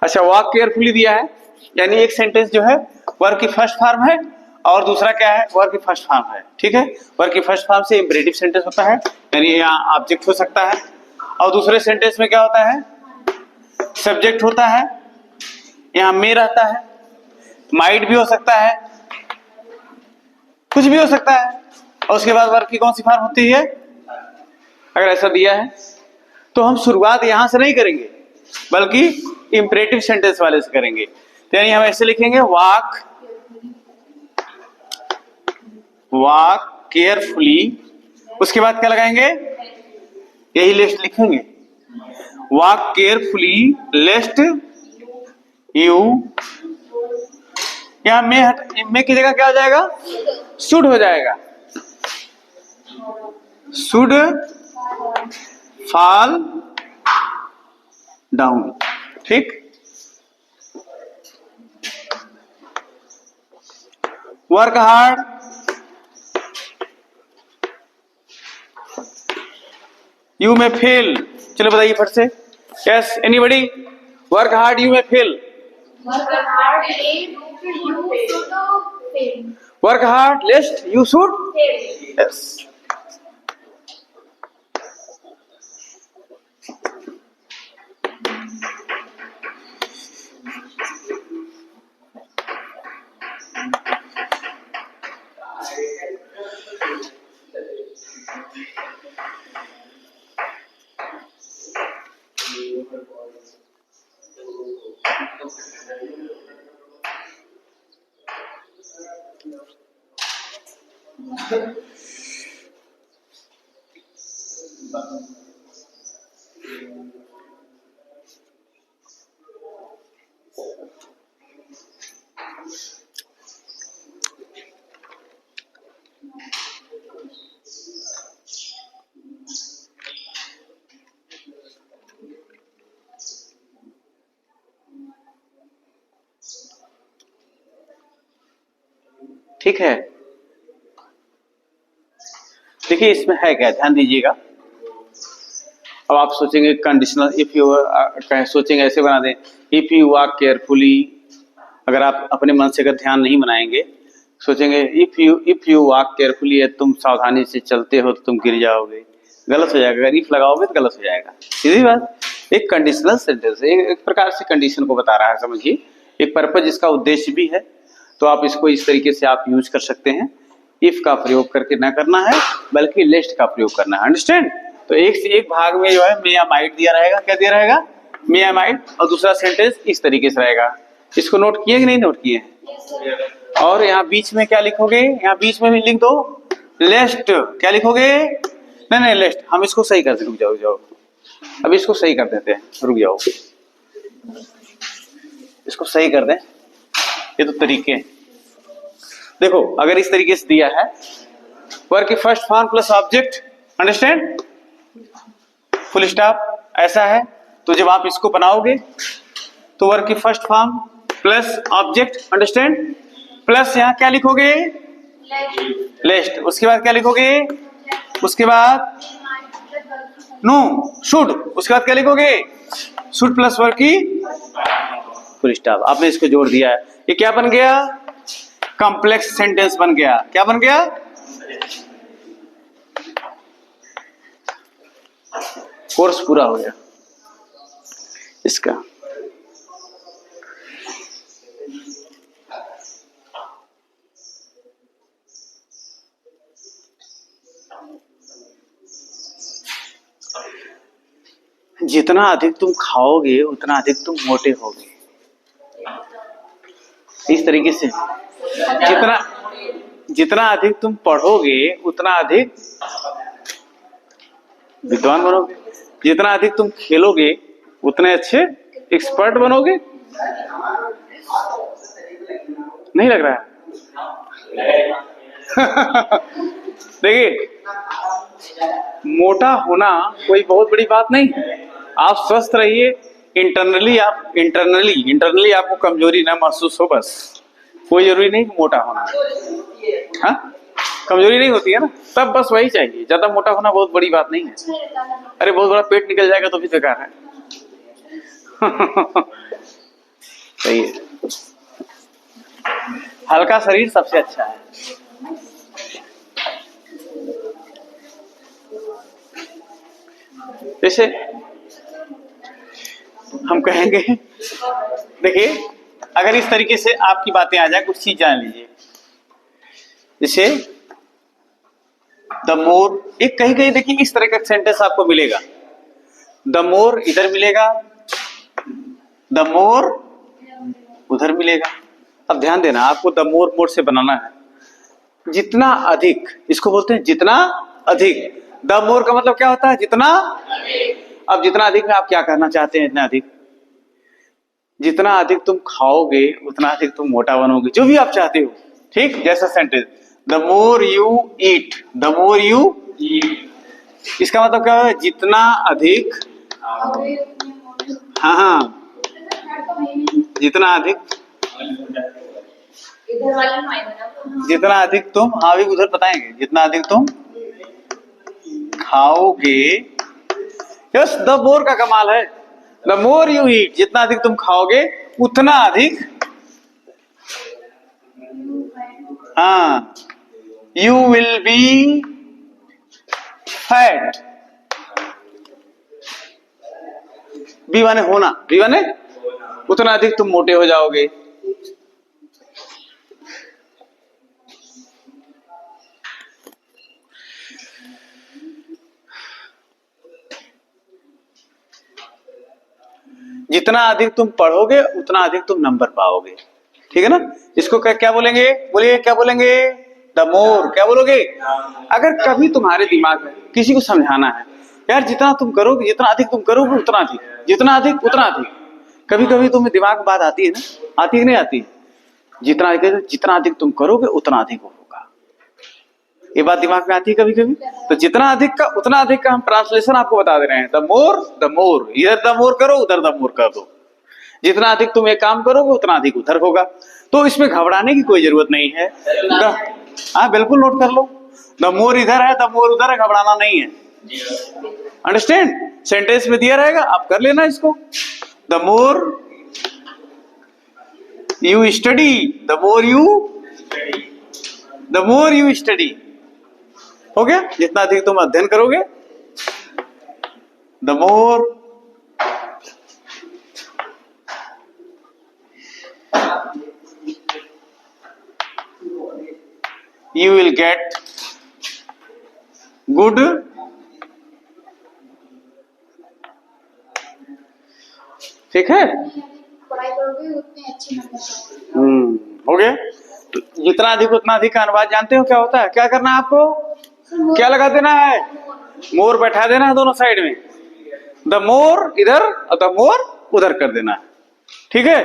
अच्छा, वॉक केयरफुली दिया है, यानी एक सेंटेंस जो है वर्ब की फर्स्ट फॉर्म है और दूसरा क्या है, वर्ब की फर्स्ट फॉर्म है। ठीक है, वर्ब की फर्स्ट फॉर्म से इंपरेटिव सेंटेंस होता है, यानी यहाँ ऑब्जेक्ट हो सकता है, और दूसरे सेंटेंस में क्या होता है, सब्जेक्ट होता है, यहाँ में रहता है, माइट भी हो सकता है, कुछ भी हो सकता है। और उसके बाद वर्ब की कौन सी फॉर्म होती है, अगर ऐसा दिया है तो हम शुरुआत यहां से नहीं करेंगे बल्कि इंपरेटिव सेंटेंस वाले से करेंगे। तो यानी हम ऐसे लिखेंगे, वॉक केयरफुली, उसके बाद क्या लगाएंगे, यही लिस्ट लिखेंगे, वॉक केयरफुली लेस्ट यू। यहां में की जगह क्या हो जाएगा, शुड हो जाएगा, शुड फॉल डाउन। ठीक, work hard, you may fail. चलो बताइए फट से, yes anybody, work hard you may fail, work hard lest you should, yes. ठीक है, देखिए इसमें है क्या, ध्यान दीजिएगा। अब आप सोचेंगे कंडीशनल, इफ यू सोचेंगे ऐसे बना दें, इफ यू वॉक केयरफुली। अगर आप अपने मन से अगर ध्यान नहीं बनाएंगे, सोचेंगे इफ यू वॉक केयरफुली, तुम सावधानी से चलते हो तो तुम गिर जाओगे, गलत हो जाएगा। अगर इफ लगाओगे तो गलत हो जाएगा। सीधी बात, एक कंडीशनल सेंटेंस एक प्रकार से कंडीशन को बता रहा है, समझिए, एक पर्पज जिसका उद्देश्य भी है, तो आप इसको इस तरीके से आप यूज कर सकते हैं। इफ का प्रयोग करके ना करना है, बल्कि लेस्ट का प्रयोग करना है। अंडरस्टैंड? तो एक से एक भाग में जो है मे या माइट दिया रहेगा। क्या दिया रहेगा? मे या माइट। और दूसरा सेंटेंस इस तरीके से रहेगा। इसको नोट किए कि नहीं नोट किए? और यहाँ बीच में क्या लिखोगे? यहाँ बीच में भी लिख दो लेस्ट। क्या लिखोगे? नहीं लेस्ट। हम इसको सही कर दें, रुक जाओ। अब इसको सही कर देते हैं, रुक जाओ, इसको सही कर दें। ये तो तरीके हैं। देखो, अगर इस तरीके से दिया है, वर्ब की first form plus object, understand, full stop, ऐसा है। तो जब आप इसको बनाओगे तो वर्ब की first form plus object, understand, plus यहां क्या लिखोगे? लेस्ट। उसके बाद क्या लिखोगे? उसके बाद नो शुड। उसके बाद क्या लिखोगे? शुड प्लस वर्ब की फुल स्टॉप। आपने इसको जोड़ दिया है, ये क्या बन गया? कॉम्प्लेक्स सेंटेंस बन गया। क्या बन गया? कोर्स पूरा हो गया इसका। जितना अधिक तुम खाओगे उतना अधिक तुम मोटे होगे। इस तरीके से जितना अधिक तुम पढ़ोगे उतना अधिक विद्वान बनोगे। जितना अधिक तुम खेलोगे उतने अच्छे एक्सपर्ट बनोगे। नहीं लग रहा है? देखिए, मोटा होना कोई बहुत बड़ी बात नहीं है। आप स्वस्थ रहिए, इंटरनली आपको कमजोरी ना महसूस हो, बस। कोई जरूरी नहीं कि मोटा होना। हाँ, कमजोरी नहीं होती है ना, तब बस वही चाहिए। ज्यादा मोटा होना बहुत बड़ी बात नहीं है। अरे बहुत बड़ा पेट निकल जाएगा तो भी बेकार है। सही है, हल्का शरीर सबसे अच्छा है। जैसे हम कहेंगे, देखिए, अगर इस तरीके से आपकी बातें आ जाए, कुछ चीज जान लीजिए। जैसे द मोर, एक कहीं कहीं देखिए इस तरह का सेंटेंस आपको मिलेगा। द मोर इधर मिलेगा, द मोर उधर मिलेगा। अब ध्यान देना, आपको द मोर मोर से बनाना है। जितना अधिक, इसको बोलते हैं जितना अधिक। द मोर का मतलब क्या होता है? जितना अधिक। अब जितना अधिक में आप क्या कहना चाहते हैं? इतना अधिक, जितना अधिक तुम खाओगे उतना अधिक तुम मोटा बनोगे, जो भी आप चाहते हो। ठीक, जैसा sentence, the more you eat, the more you eat, इसका मतलब क्या है? जितना अधिक, हाँ, जितना अधिक, जितना अधिक तुम, हाँ भी उधर बताएंगे, जितना अधिक तुम खाओगे। यस, द मोर का कमाल है, द मोर यू ईट, जितना अधिक तुम खाओगे उतना अधिक, हाँ, you will be fat. Be माने होना, बी माने उतना अधिक तुम मोटे हो जाओगे। जितना अधिक तुम पढ़ोगे उतना अधिक तुम नंबर पाओगे, ठीक है ना। इसको क्या बोलेंगे, बोलिए क्या बोलेंगे, द मोर। क्या बोलोगे? अगर कभी तुम्हारे दिमाग में किसी को समझाना है, यार जितना तुम करोगे, जितना अधिक तुम करोगे उतना अधिक, जितना अधिक उतना अधिक, कभी कभी तुम्हें दिमाग में बात आती है ना, आती है नहीं आती? जितना अधिक तुम करोगे उतना अधिक होगा, ये बात दिमाग में आती है कभी कभी। तो जितना अधिक का उतना अधिक का हम ट्रांसलेशन आपको बता दे रहे हैं, द मोर, इधर द मोर करो उधर द मोर कर दो। जितना अधिक तुम एक काम करोगे उतना अधिक उधर होगा। तो इसमें घबराने की कोई जरूरत नहीं है। हाँ बिल्कुल नोट कर लो, द मोर इधर है द मोर उधर है, घबराना नहीं है। अंडरस्टैंड? सेंटेंस में दिया रहेगा, आप कर लेना इसको। The more you study, the more you study, हो गया। जितना अधिक तुम अध्ययन करोगे, the more you will get good ठीक है, पढ़ाई करोगे उतने अच्छे नंबर। हो गया। तो जितना अधिक उतना अधिक का अनुवाद जानते हो क्या होता है? क्या करना है आपको? क्या लगा देना है? मोर बैठा देना है दोनों साइड में, द मोर इधर और द मोर उधर कर देना है, ठीक है।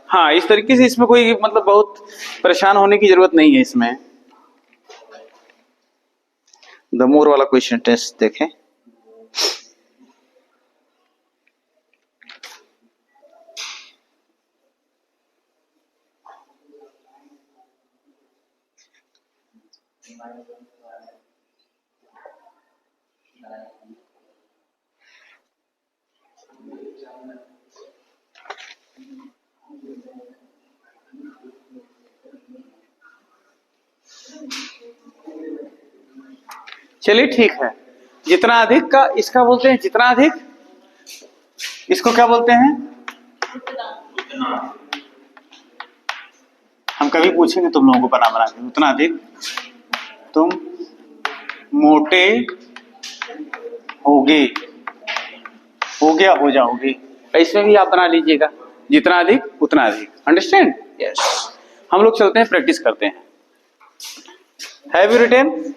हाँ, इस तरीके से इसमें कोई मतलब बहुत परेशान होने की जरूरत नहीं है इसमें। द मोर वाला क्वेश्चन टेस्ट देखें। चलिए ठीक है, जितना अधिक का इसका बोलते हैं जितना अधिक, इसको क्या बोलते हैं? हम कभी पूछेंगे तुम लोगों को बना बना के, उतना अधिक तुम मोटे होगे, हो गया हो जाओगे। इसमें भी आप बना लीजिएगा, जितना अधिक उतना अधिक। अंडरस्टैंड? यस। हम लोग चलते हैं, प्रैक्टिस करते हैं। Have you written?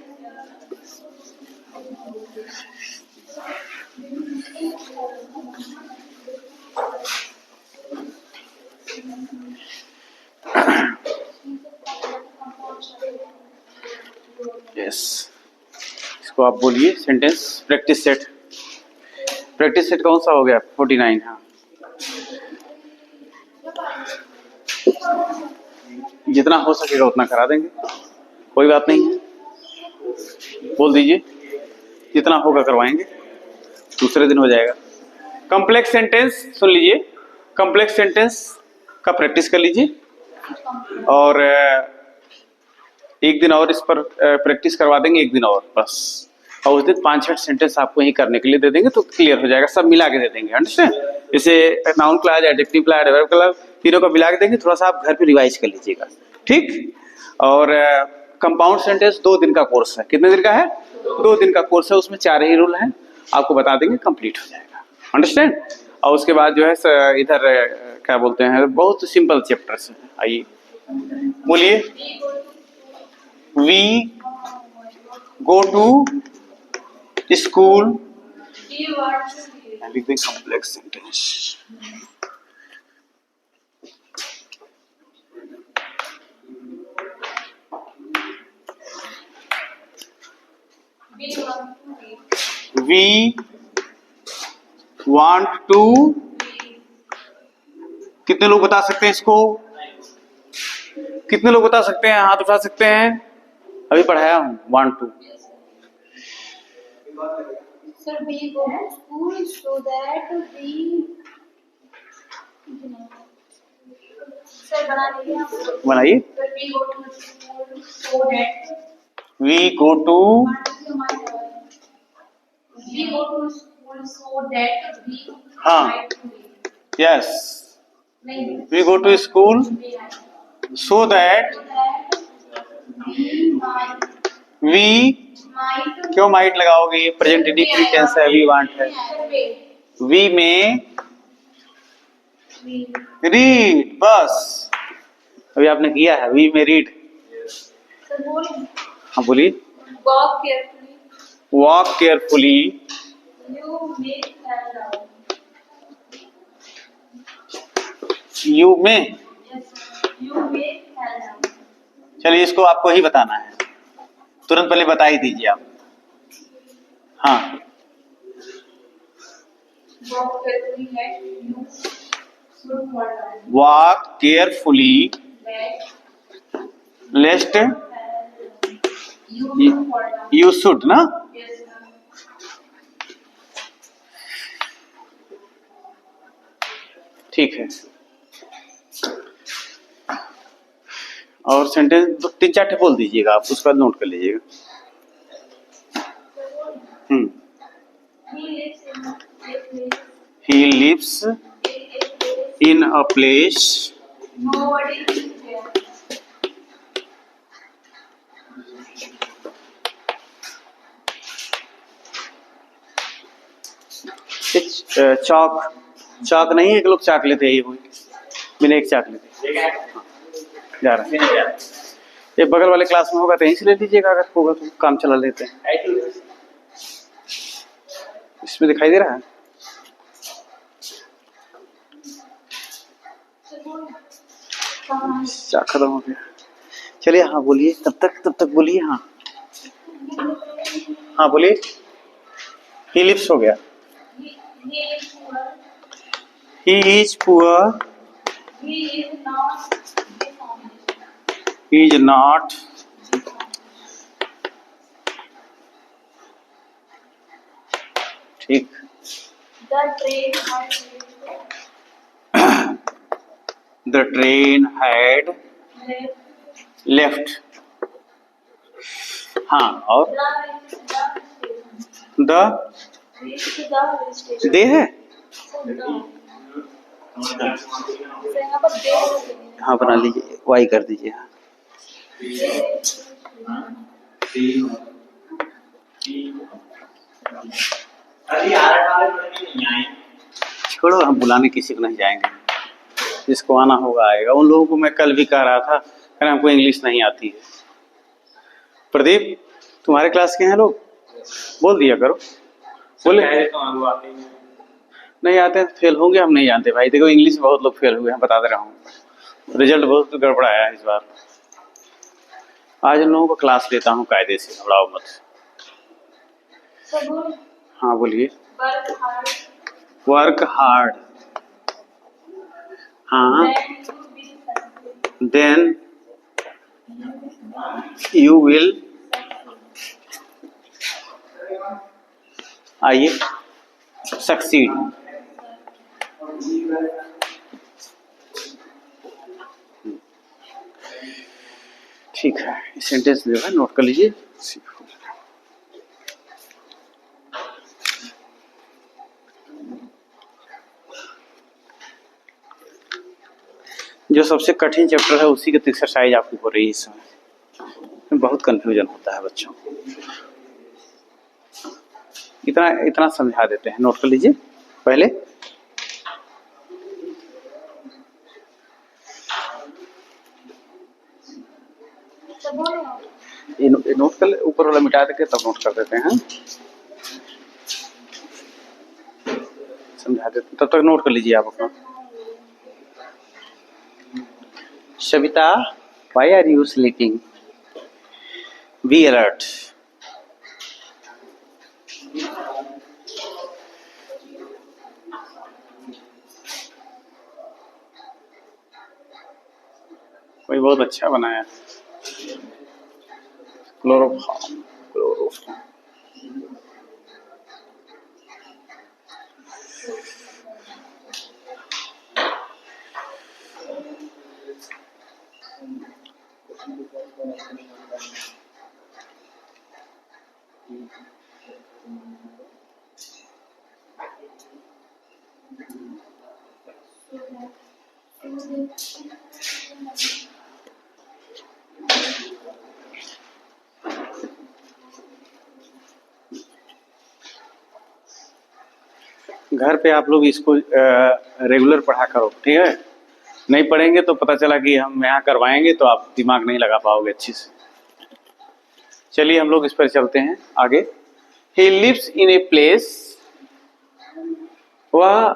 यस। इसको आप बोलिए sentence practice set. Practice set कौन सा हो गया? 49। हाँ, जितना हो सकेगा उतना करा देंगे, कोई बात नहीं है। बोल दीजिए, जितना होगा करवाएंगे, दूसरे दिन हो जाएगा। कॉम्प्लेक्स सेंटेंस सुन लीजिए, कॉम्प्लेक्स सेंटेंस का प्रैक्टिस कर लीजिए, और एक दिन और इस पर प्रैक्टिस करवा देंगे, एक दिन और बस। और उस दिन 5-6 सेंटेंस आपको यही करने के लिए दे देंगे, तो क्लियर हो जाएगा। सब मिला के दे देंगे, अंडरस्टैंड? जैसे noun class, adjective class, adverb class, तीनों को मिला के देंगे। थोड़ा सा आप घर पे रिवाइज कर लीजिएगा, ठीक। और कंपाउंड सेंटेंस 2 दिन का कोर्स है। कितने दिन का है? 2 दिन का कोर्स है। उसमें 4 ही रूल हैं, आपको बता देंगे, कंप्लीट हो जाएगा। अंडरस्टैंड? और उसके बाद जो है इधर क्या बोलते हैं, बहुत सिंपल चैप्टर्स हैं। आइए बोलिए। वी गो टू स्कूल, लिख दें complex sentence. We want to, कितने लोग बता सकते हैं इसको? कितने लोग बता सकते हैं? हाथ उठा सकते हैं। अभी पढ़ाया हूं, want to. Sir, we go to school so that we. Sir, बना लीजिए आप। बनाइए। Sir, we go to school so that. We go to, We go to school so that we. हाँ। might read. यस, नहीं, we go to school we have. So that So that we might. We, Might. क्यों might लगाओगे? Present indefinite tense है, we want है। We में read. Read, बस अभी आपने किया है, वी में रीड। Sir, बोल. हाँ बोलिए। Walk carefully. Walk carefully, You may fall down. You में। Yes, sir. You may fall down. चलिए इसको आपको ही बताना है, तुरंत पहले बता ही दीजिए आप। हाँ, Walk carefully that you should fall down. Walk carefully That लेस्ट you should fall down. You should ना। Yes, sir. ठीक है, और सेंटेंस 3-4 ठे बोल दीजिएगा आप, उसका नोट कर लीजिएगा। He lives he lives in a place in a place nobody is there. चौक, चौक नहीं, एक लोग चाक लेते हैं, ये हुई मैंने एक चाक लेते जा रहा है। ये बगल वाले क्लास में होगा तो यहीं से ले लीजिएगा, अगर होगा तो काम चला लेते हैं। इसमें दिखाई दे रहा है। चाक खत्म हो गया। चलिए हाँ बोलिए, तब तक बोलिए। हाँ हाँ बोलिए। ही लिव्स हो गया। He is poor. He is poor, He is not he dishonest. is not। ठीक। The train had The train had left left। हाँ, और the द station. दे है। यहाँ पर दे है। हाँ बना लीजिए, वाई कर दीजिए। अभी आरट वाले पढ़ने नहीं आए। छोड़ो, हम बुलाने किसी को नहीं जाएंगे, जिसको आना होगा आएगा। उन लोगों को मैं कल भी कह रहा था, कहना हमको इंग्लिश नहीं आती है। प्रदीप, तुम्हारे क्लास के हैं लोग, बोल दिया करो। बोले नहीं आते हैं तो फेल होंगे, हम नहीं जानते भाई। देखो इंग्लिश में बहुत लोग फेल हुए हैं, बता दे रहा हूँ। रिजल्ट बहुत गड़बड़ आया है इस बार। आज इन लोगों को क्लास लेता हूँ कायदे से, घबराओ मत। हाँ बोलिए। Work hard. हाँ, देन यू विल। आइए, सक्सीड। ठीक है, सेंटेंस जो है नोट कर लीजिए। जो सबसे कठिन चैप्टर है उसी की एक्सरसाइज आपकी हो रही है इस समय। बहुत कंफ्यूजन होता है बच्चों को। इतना समझा देते हैं, नोट कर लीजिए पहले। ये नोट कर, ऊपर वाला मिटा देके तब नोट कर देते हैं। समझा देते, तब तक नोट कर लीजिए आप अपना। Shabita, why are you sleeping? Be alert. कोई बहुत अच्छा बनाया, क्लोरोफॉर्म। घर पे आप लोग इसको रेगुलर पढ़ा करो, ठीक है? नहीं पढ़ेंगे तो पता चला कि हम यहाँ करवाएंगे तो आप दिमाग नहीं लगा पाओगे अच्छे से। चलिए हम लोग इस पर चलते हैं आगे। He lives in a place, वह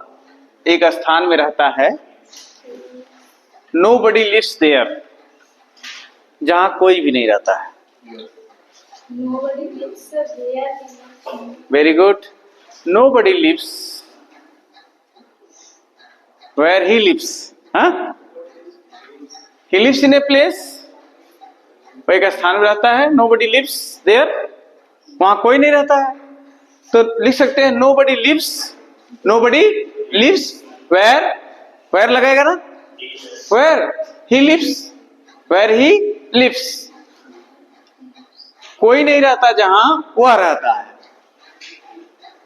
एक स्थान में रहता है। नोबडी लिव्स देयर, जहां कोई भी नहीं रहता है। Nobody lives there. Very good. Nobody lives where he lives. हाँ, he lives in a place, वह एक स्थान में रहता है। नोबडी लिव्स देयर, वहां कोई नहीं रहता है। तो लिख सकते हैं nobody lives, nobody lives where, where लगाएगा ना, where he lives, where he lives, कोई नहीं रहता जहां वह रहता है।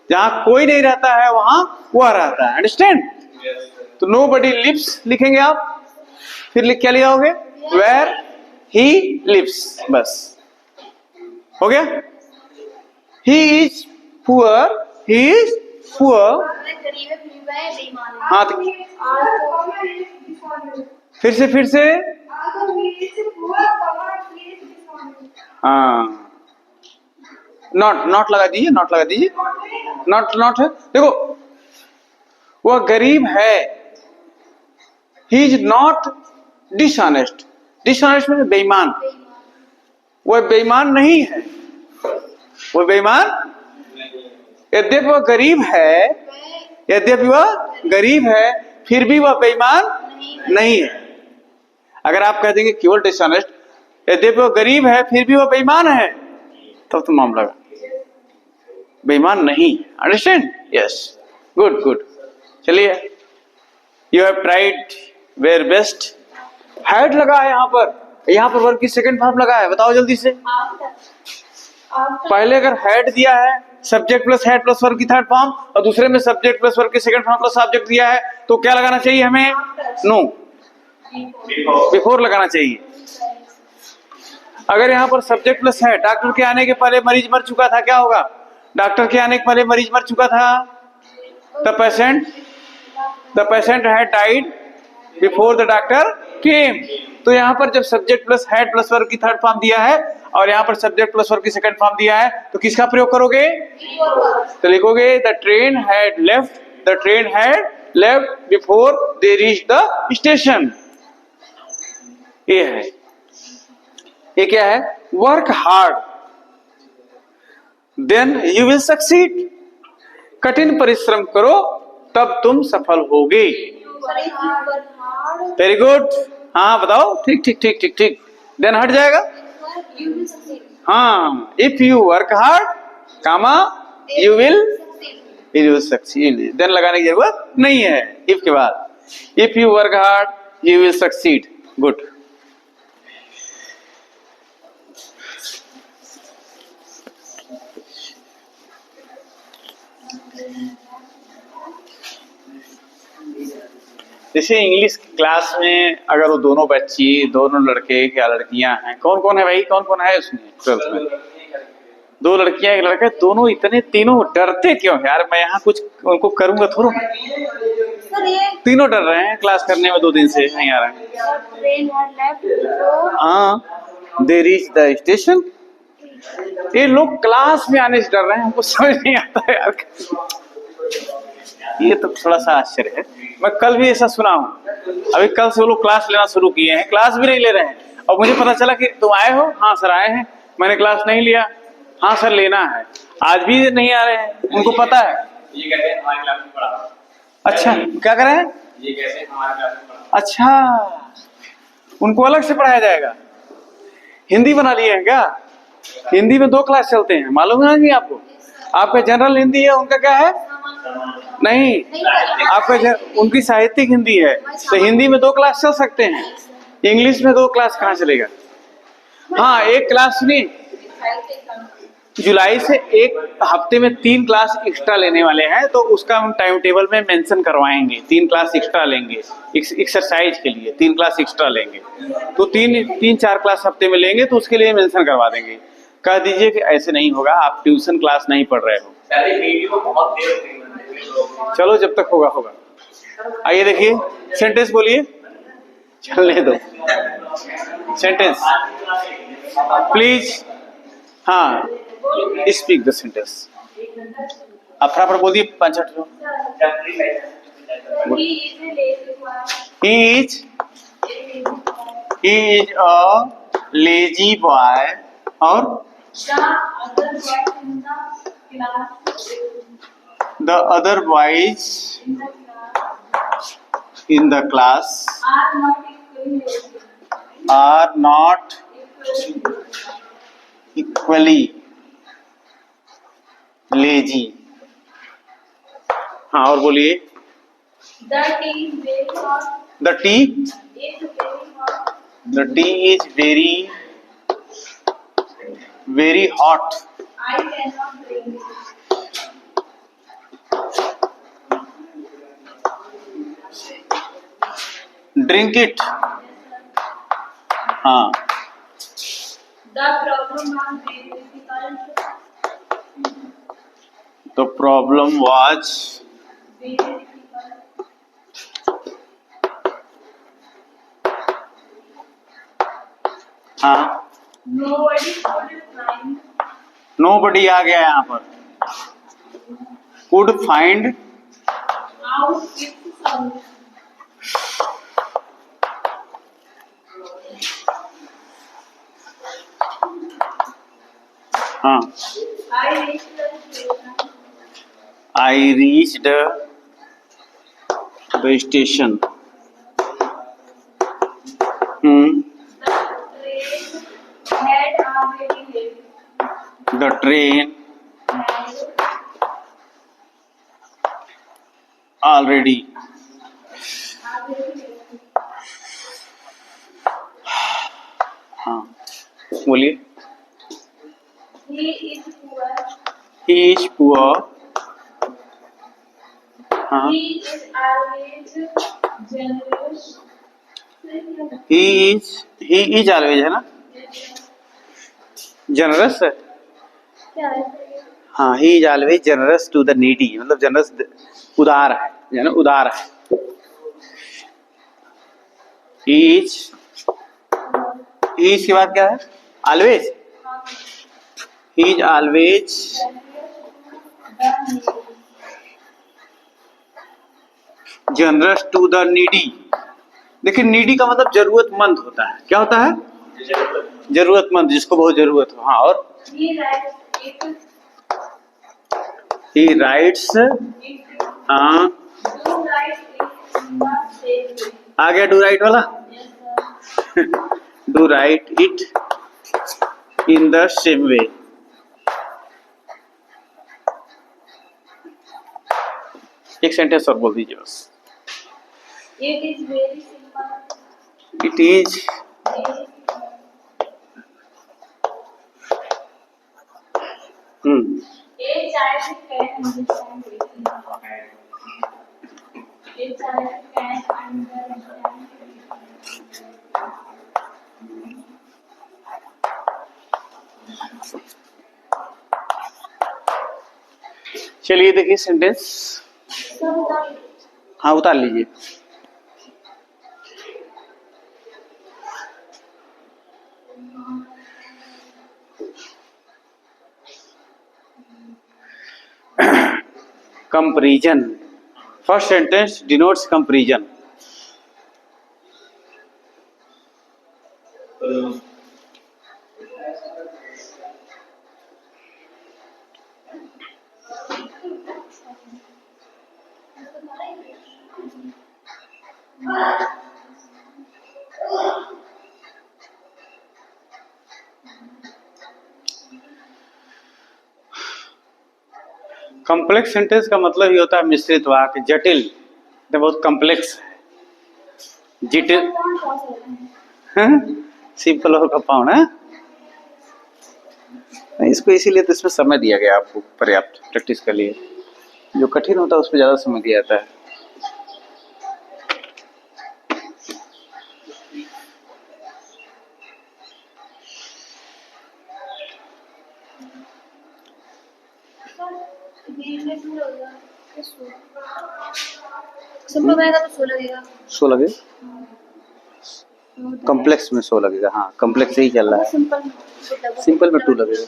जहां कोई नहीं रहता है वहां वह रहता है। अंडरस्टैंड? तो नोबडी लिव्स लिखेंगे आप, फिर क्या लिखाओगे? वेयर ही लिव्स, बस हो गया। ही is poor, he is poor. हाँ तो फिर से हाँ, नॉट लगा दीजिए, नॉट लगा दीजिए। नॉट है, देखो वह गरीब है। He is not dishonest, dishonest में बेईमान, वह बेईमान नहीं है, वह बेईमान, यद्यपि वह गरीब है, यद्यपि वह गरीब है फिर भी वह बेईमान नहीं है। अगर आप कह देंगे केवल डिसऑनेस्ट, यद्यपि वह गरीब है फिर भी वह बेईमान है, तब तो मामला बेईमान नहीं। अंडरस्टैंड? Yes, good good. चलिए, you have tried your best. Had लगा है यहाँ पर वर्ब की सेकंड फॉर्म लगा है, बताओ जल्दी से। पहले अगर हैड दिया है, subject plus had plus verb की थर्ड फॉर्म, और दूसरे में सब्जेक्ट प्लस वर्ब की सेकंड फॉर्म प्लस सब्जेक्ट दिया है, तो क्या लगाना चाहिए हमें? नो, बिफोर लगाना चाहिए। अगर यहाँ पर सब्जेक्ट प्लस है, डॉक्टर के आने के पहले मरीज मर चुका था, क्या होगा? डॉक्टर के आने के पहले मरीज मर चुका था। The patient had died before the doctor came. तो यहाँ पर जब subject plus had plus verb की थर्ड फॉर्म दिया है और यहाँ पर सब्जेक्ट प्लस वर्ब की सेकंड फॉर्म दिया है, तो किसका प्रयोग करोगे? तो लिखोगे the train had left before they reach the station. ये है, ये क्या है? Work hard then you will succeed. कठिन परिश्रम करो तब तुम सफल होगे। Very good. हाँ बताओ, ठीक। देन हट जाएगा। हाँ, if you work hard comma you will succeed. Then लगाने की जरूरत नहीं है इफ के बाद। If you work hard you will succeed. Good. जैसे इंग्लिश क्लास में अगर वो दोनों बच्ची, दोनों लड़के या लड़कियां हैं, कौन है भाई, कौन है उसमें 12th में? 2 लड़कियां 1 लड़का, दोनों इतने तीनों डरते क्यों यार? मैं यहाँ कुछ उनको करूंगा थोड़ा। तीनों डर रहे हैं क्लास करने में, 2 दिन से नहीं आ रहे हैं। हाँ, दे रीच द स्टेशन। ये लोग क्लास में आने से डर रहे हैं, हमको समझ नहीं आता है यार। ये तो थोड़ा सा आश्चर्य है। मैं कल भी ऐसा सुना हूँ। अभी कल से वो लोग क्लास लेना शुरू किए हैं, क्लास भी नहीं ले रहे हैं। और मुझे पता चला कि तुम आए हो? हाँ सर आए हैं। मैंने क्लास नहीं लिया। हाँ सर लेना है। आज भी नहीं आ रहे हैं, उनको पता है। ये कहते हैं हमारी क्लास में पढ़ा। अच्छा, क्या कर रहे हैं? ये कहते हैं हमारी क्लास में पढ़ा। अच्छा, उनको अलग से पढ़ाया जाएगा। हिंदी बना लिए हैं क्या? हिंदी में 2 क्लास चलते हैं, मालूम है नहीं आपको? आपका जनरल हिंदी है, उनका क्या है? नहीं, आपका उनकी साहित्यिक हिंदी है। तो हिंदी में 2 क्लास चल सकते हैं, इंग्लिश में 2 क्लास कहाँ चलेगा? हाँ, 1 क्लास सुनिए, जुलाई से 1 हफ्ते में 3 क्लास एक्स्ट्रा लेने वाले हैं, तो उसका हम टाइम टेबल में मेंशन करवाएंगे। 3 क्लास एक्स्ट्रा लेंगे एक्सरसाइज के लिए, 3 क्लास एक्स्ट्रा लेंगे। तो 3-4 क्लास हफ्ते में लेंगे, तो उसके लिए मेंशन करवा देंगे। कह दीजिए कि ऐसे नहीं होगा, आप ट्यूशन क्लास नहीं पढ़ रहे हो। चलो जब तक होगा। आइए देखिए, सेंटेंस बोलिए, चलने दो। Sentence please. हाँ, स्पीक द सेंटेंस। आप फटाफट बोल दिए 5-8 लोग। He is a lazy boy. He is a lazy boy. और The other boys the other boys in the class in the class are not are equally lazy. Not equally lazy. हाँ, और बोलिए। The tea is very hot. The tea Is very hot. The tea is very hot. I cannot drink it. Drink it. हाँ, The problem was very difficult. The problem was Very difficult. हाँ, Nobody could find nobody आ गया यहाँ पर। Could find out its solution. हाँ, I reached the station. I reached the station. The train had the train already left. Already. Already left. हाँ, बोलिए। He is poor. He is poor. हाँ, He is always generous. He is always है ना, generous है। क्या है? हाँ, he is always generous to the needy, मतलब जनरस उदार है ना, उदार है। ही इज के बाद क्या है? Always. He is always generous to the needy. देखिए, नीडी का मतलब जरूरतमंद होता है। क्या होता है? जरूरतमंद, जिसको बहुत जरूरत हो। हाँ, और He writes he it. Rights. It हाँ, do write it in the same way. आ गया डू राइट वाला। Yes, sir. Do write it in the same वे। एक सेंटेंस और बोल दीजिए बस। It is very simple. It is Very simple. A child can understand it. A child can understand it. चलिए देखिए sentence. हाँ, उतार लीजिए। Comparison. First sentence denotes comparison. Complex sentence का मतलब ही होता है मिश्रित वाक्य, जटिल। तो बहुत कॉम्प्लेक्स है, जटिल। सिंपल और कंपाउंड है। इसको इसीलिए तो इसमें समय दिया गया आपको पर्याप्त प्रैक्टिस के लिए। जो कठिन होता है उस पर ज्यादा समय दिया जाता है। सिंपल बनाएगा तो 16 लगेगा। 100 लगेगा, कॉम्प्लेक्स में 100 लगेगा। हाँ कॉम्प्लेक्स ही चल रहा है, सिंपल में 2 लगेगा।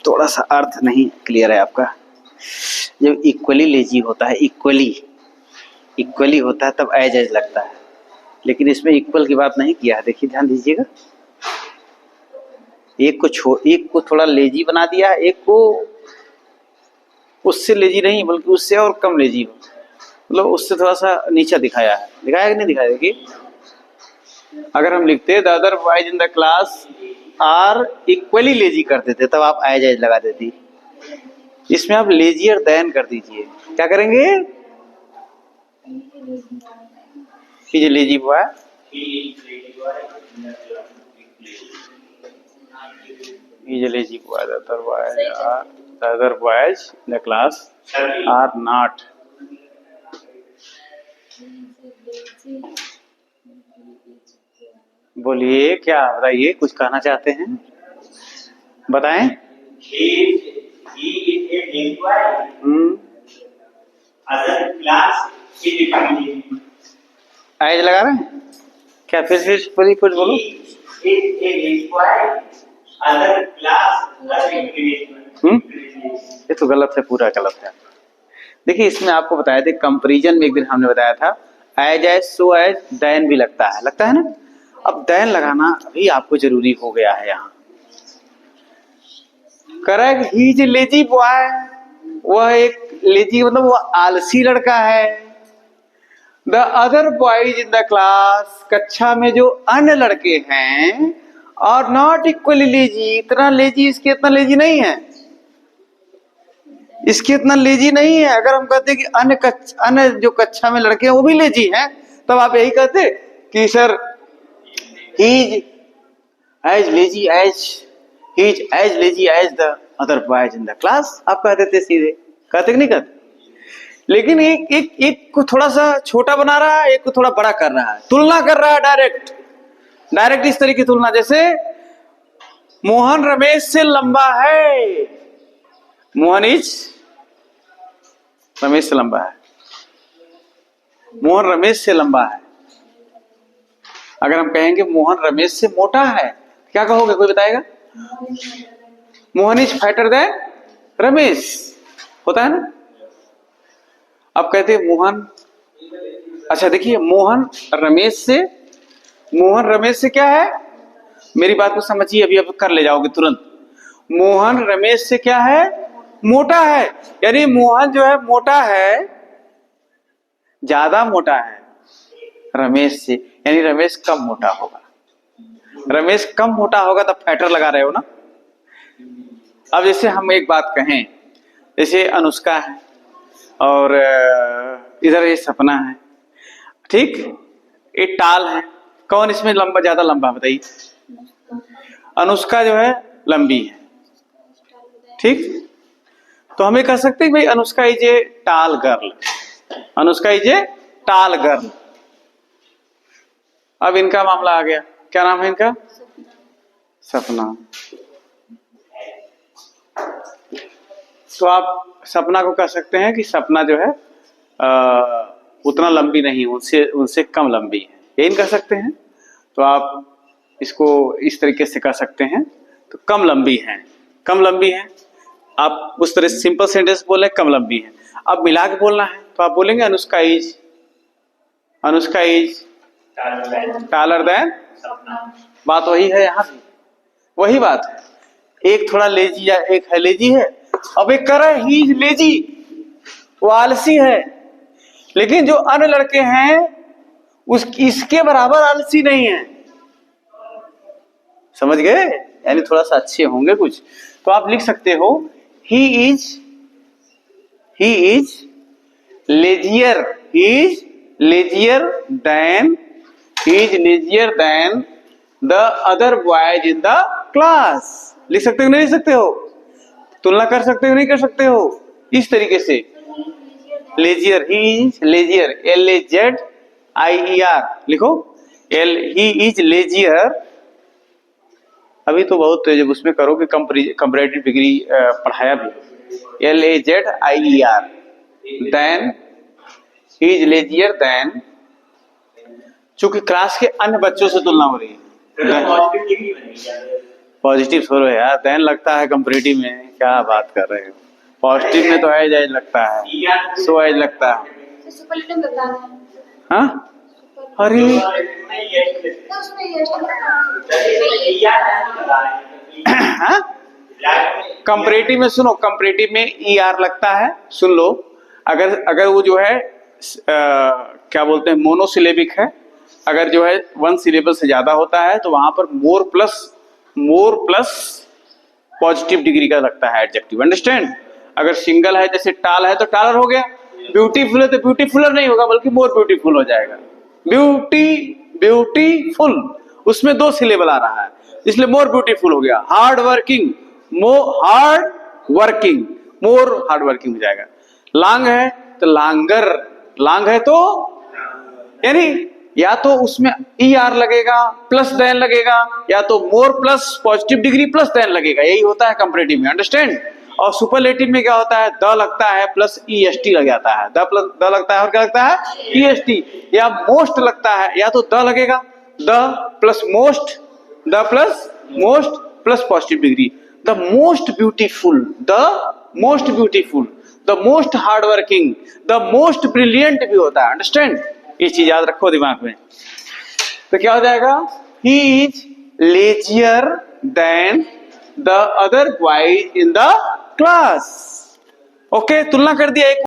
थोड़ा सा अर्थ नहीं क्लियर है आपका। जब इक्वली लेजी होता है, इक्वली होता है तब एज एज लगता है, लेकिन इसमें इक्वल की बात नहीं किया है। देखिए ध्यान दीजिएगा, एक को थोड़ा लेजी बना दिया है, एक को उससे लेजी नहीं बल्कि उससे और कम लेजी हो, मतलब उससे थोड़ा सा नीचा दिखाया है। दिखाया कि नहीं दिखाया? देखिए अगर हम लिखते the other boys in the class are equally lazy कर देते तब आप एज एज लगा देती। इसमें आप लेजियर देन कर दीजिए। क्या करेंगे? कि lazy boy, lazy boy, the other boys in the class are not। बोलिए क्या, बताइए कुछ कहना चाहते हैं, बताएं। एज लगा रहे हैं क्या? फिर कुछ बोलो। ये तो गलत है, पूरा गलत है। देखिए इसमें आपको बताया था कंपैरिजन में, एक दिन हमने बताया था as as so as than भी लगता है ना। अब देन लगाना अभी आपको जरूरी हो गया है यहाँ। Correct, he is lazy boy, वह एक लेजी मतलब वह आलसी लड़का है। The other boys in the class, कक्षा में जो अन्य लड़के हैं, और नॉट इक्वली लेजी, इतना लेजी, इसके इतना लेजी नहीं है, इसके इतना लेजी नहीं है। अगर हम कहते कि अन्य जो कक्षा में लड़के हैं वो भी लेजी हैं, तब आप यही कहते कि sir he is as lazy as the other boys in the class। आप कह देते सीधे, कहते कि नहीं कहते? लेकिन एक को थोड़ा सा छोटा बना रहा है, एक को थोड़ा बड़ा कर रहा है, तुलना कर रहा है डायरेक्ट इस तरीके की तुलना, जैसे मोहन रमेश से लंबा है, मोहन इज रमेश से लंबा है, मोहन रमेश से लंबा है। अगर हम कहेंगे मोहन रमेश से मोटा है, क्या कहोगे? कोई बताएगा? Mohan is fatter than Ramesh, होता है ना। अब कहते हैं मोहन, अच्छा देखिए मोहन रमेश से क्या है, मेरी बात को समझिए, अभी अब कर ले जाओगे तुरंत। मोहन रमेश से क्या है? मोटा है, यानी मोहन जो है मोटा है, ज्यादा मोटा है रमेश से, यानी रमेश कम मोटा होगा। रमेश कम मोटा होगा तब फैटर लगा रहे हो ना। अब जैसे हम एक बात कहें, जैसे अनुष्का है और इधर ये सपना है, ठीक, ये टाल है, कौन इसमें लंबा, ज्यादा लंबा बताइए? अनुष्का जो है लंबी है, ठीक, तो हमें कह सकते हैं भाई अनुष्का इज ए टाल गर्ल, अनुष्का इज ए टाल गर्ल। अब इनका मामला आ गया, क्या नाम है इनका? सपना। तो आप सपना को कह सकते हैं कि सपना जो है उतना लंबी नहीं, उनसे कम लंबी है, यही कह सकते हैं। तो आप इसको इस तरीके से कह सकते हैं, तो कम लंबी है। आप उस तरह से सिंपल सेंटेंस बोले कम लंबी है। अब मिला के बोलना है तो आप बोलेंगे अनुष्का इज टालर देन। बात वही है, यहाँ भी वही बात है। एक थोड़ा लेजी या एक है लेजी है, अब एक कर रहा है ही इज लेजी, वो आलसी है, लेकिन जो अन्य लड़के हैं इसके बराबर आलसी नहीं है। समझ गए? यानी थोड़ा सा अच्छे होंगे कुछ, तो आप लिख सकते हो he is lazier, he is lazier than the other boys in the class. लिख सकते हो नहीं लिख सकते हो? तुलना कर सकते हो नहीं कर सकते हो? इस तरीके से leisure, he is leisure, LAZIER लिखो, ही इज लेजियर। अभी तो बहुत जब उसमें करोगे कंपैरेटिव डिग्री पढ़ाया भी, LAZIER than he is lazier than, चूंकि क्लास के अन्य बच्चों से तुलना हो रही है, पॉजिटिव डिग्री बनेगी। पॉजिटिव छोड़ो यार, देन लगता है कंपैरेटिव में, क्या बात कर रहे हो? पॉजिटिव में तो एज लगता है, सो एज लगता है। सुपरलेटिव बताना है। हाँ अरे हाँ, कंपैरेटिव में सुनो, कंपैरेटिव में ER लगता है, सुन लो। अगर वो जो है क्या बोलते हैं, मोनोसिलेबिक है, अगर जो है 1 सिलेबल से ज्यादा होता है तो वहां पर मोर प्लस पॉजिटिव डिग्री का लगता है एडजेक्टिव, अंडरस्टैंड। अगर सिंगल है, जैसे टाल है तो टालर हो गया, ब्यूटीफुल है तो ब्यूटीफुलर नहीं होगा बल्कि मोर ब्यूटीफुल हो जाएगा। ब्यूटीफुल उसमें 2 सिलेबल आ रहा है, इसलिए मोर ब्यूटीफुल हो गया। Hard working more hard working हो जाएगा। लॉन्ग है तो लॉन्गर, लॉन्ग है तो यानी या तो उसमें ER लगेगा प्लस देन लगेगा, या तो more plus positive degree plus than लगेगा, यही होता है कंपैरेटिव में, अंडरस्टैंड। और सुपरलेटिव में क्या होता है, द लगता है प्लस EST लग जाता है, द लगता है और क्या लगता है, EST। या मोस्ट लगता है, या तो द लगेगा, the plus most plus positive degree, the most beautiful, the most hard working, the most brilliant भी होता है, अंडरस्टैंड। ये चीज याद रखो दिमाग में। तो क्या हो जाएगा, he is lazier than the other boys in the class. Okay, तुलना कर दिया एक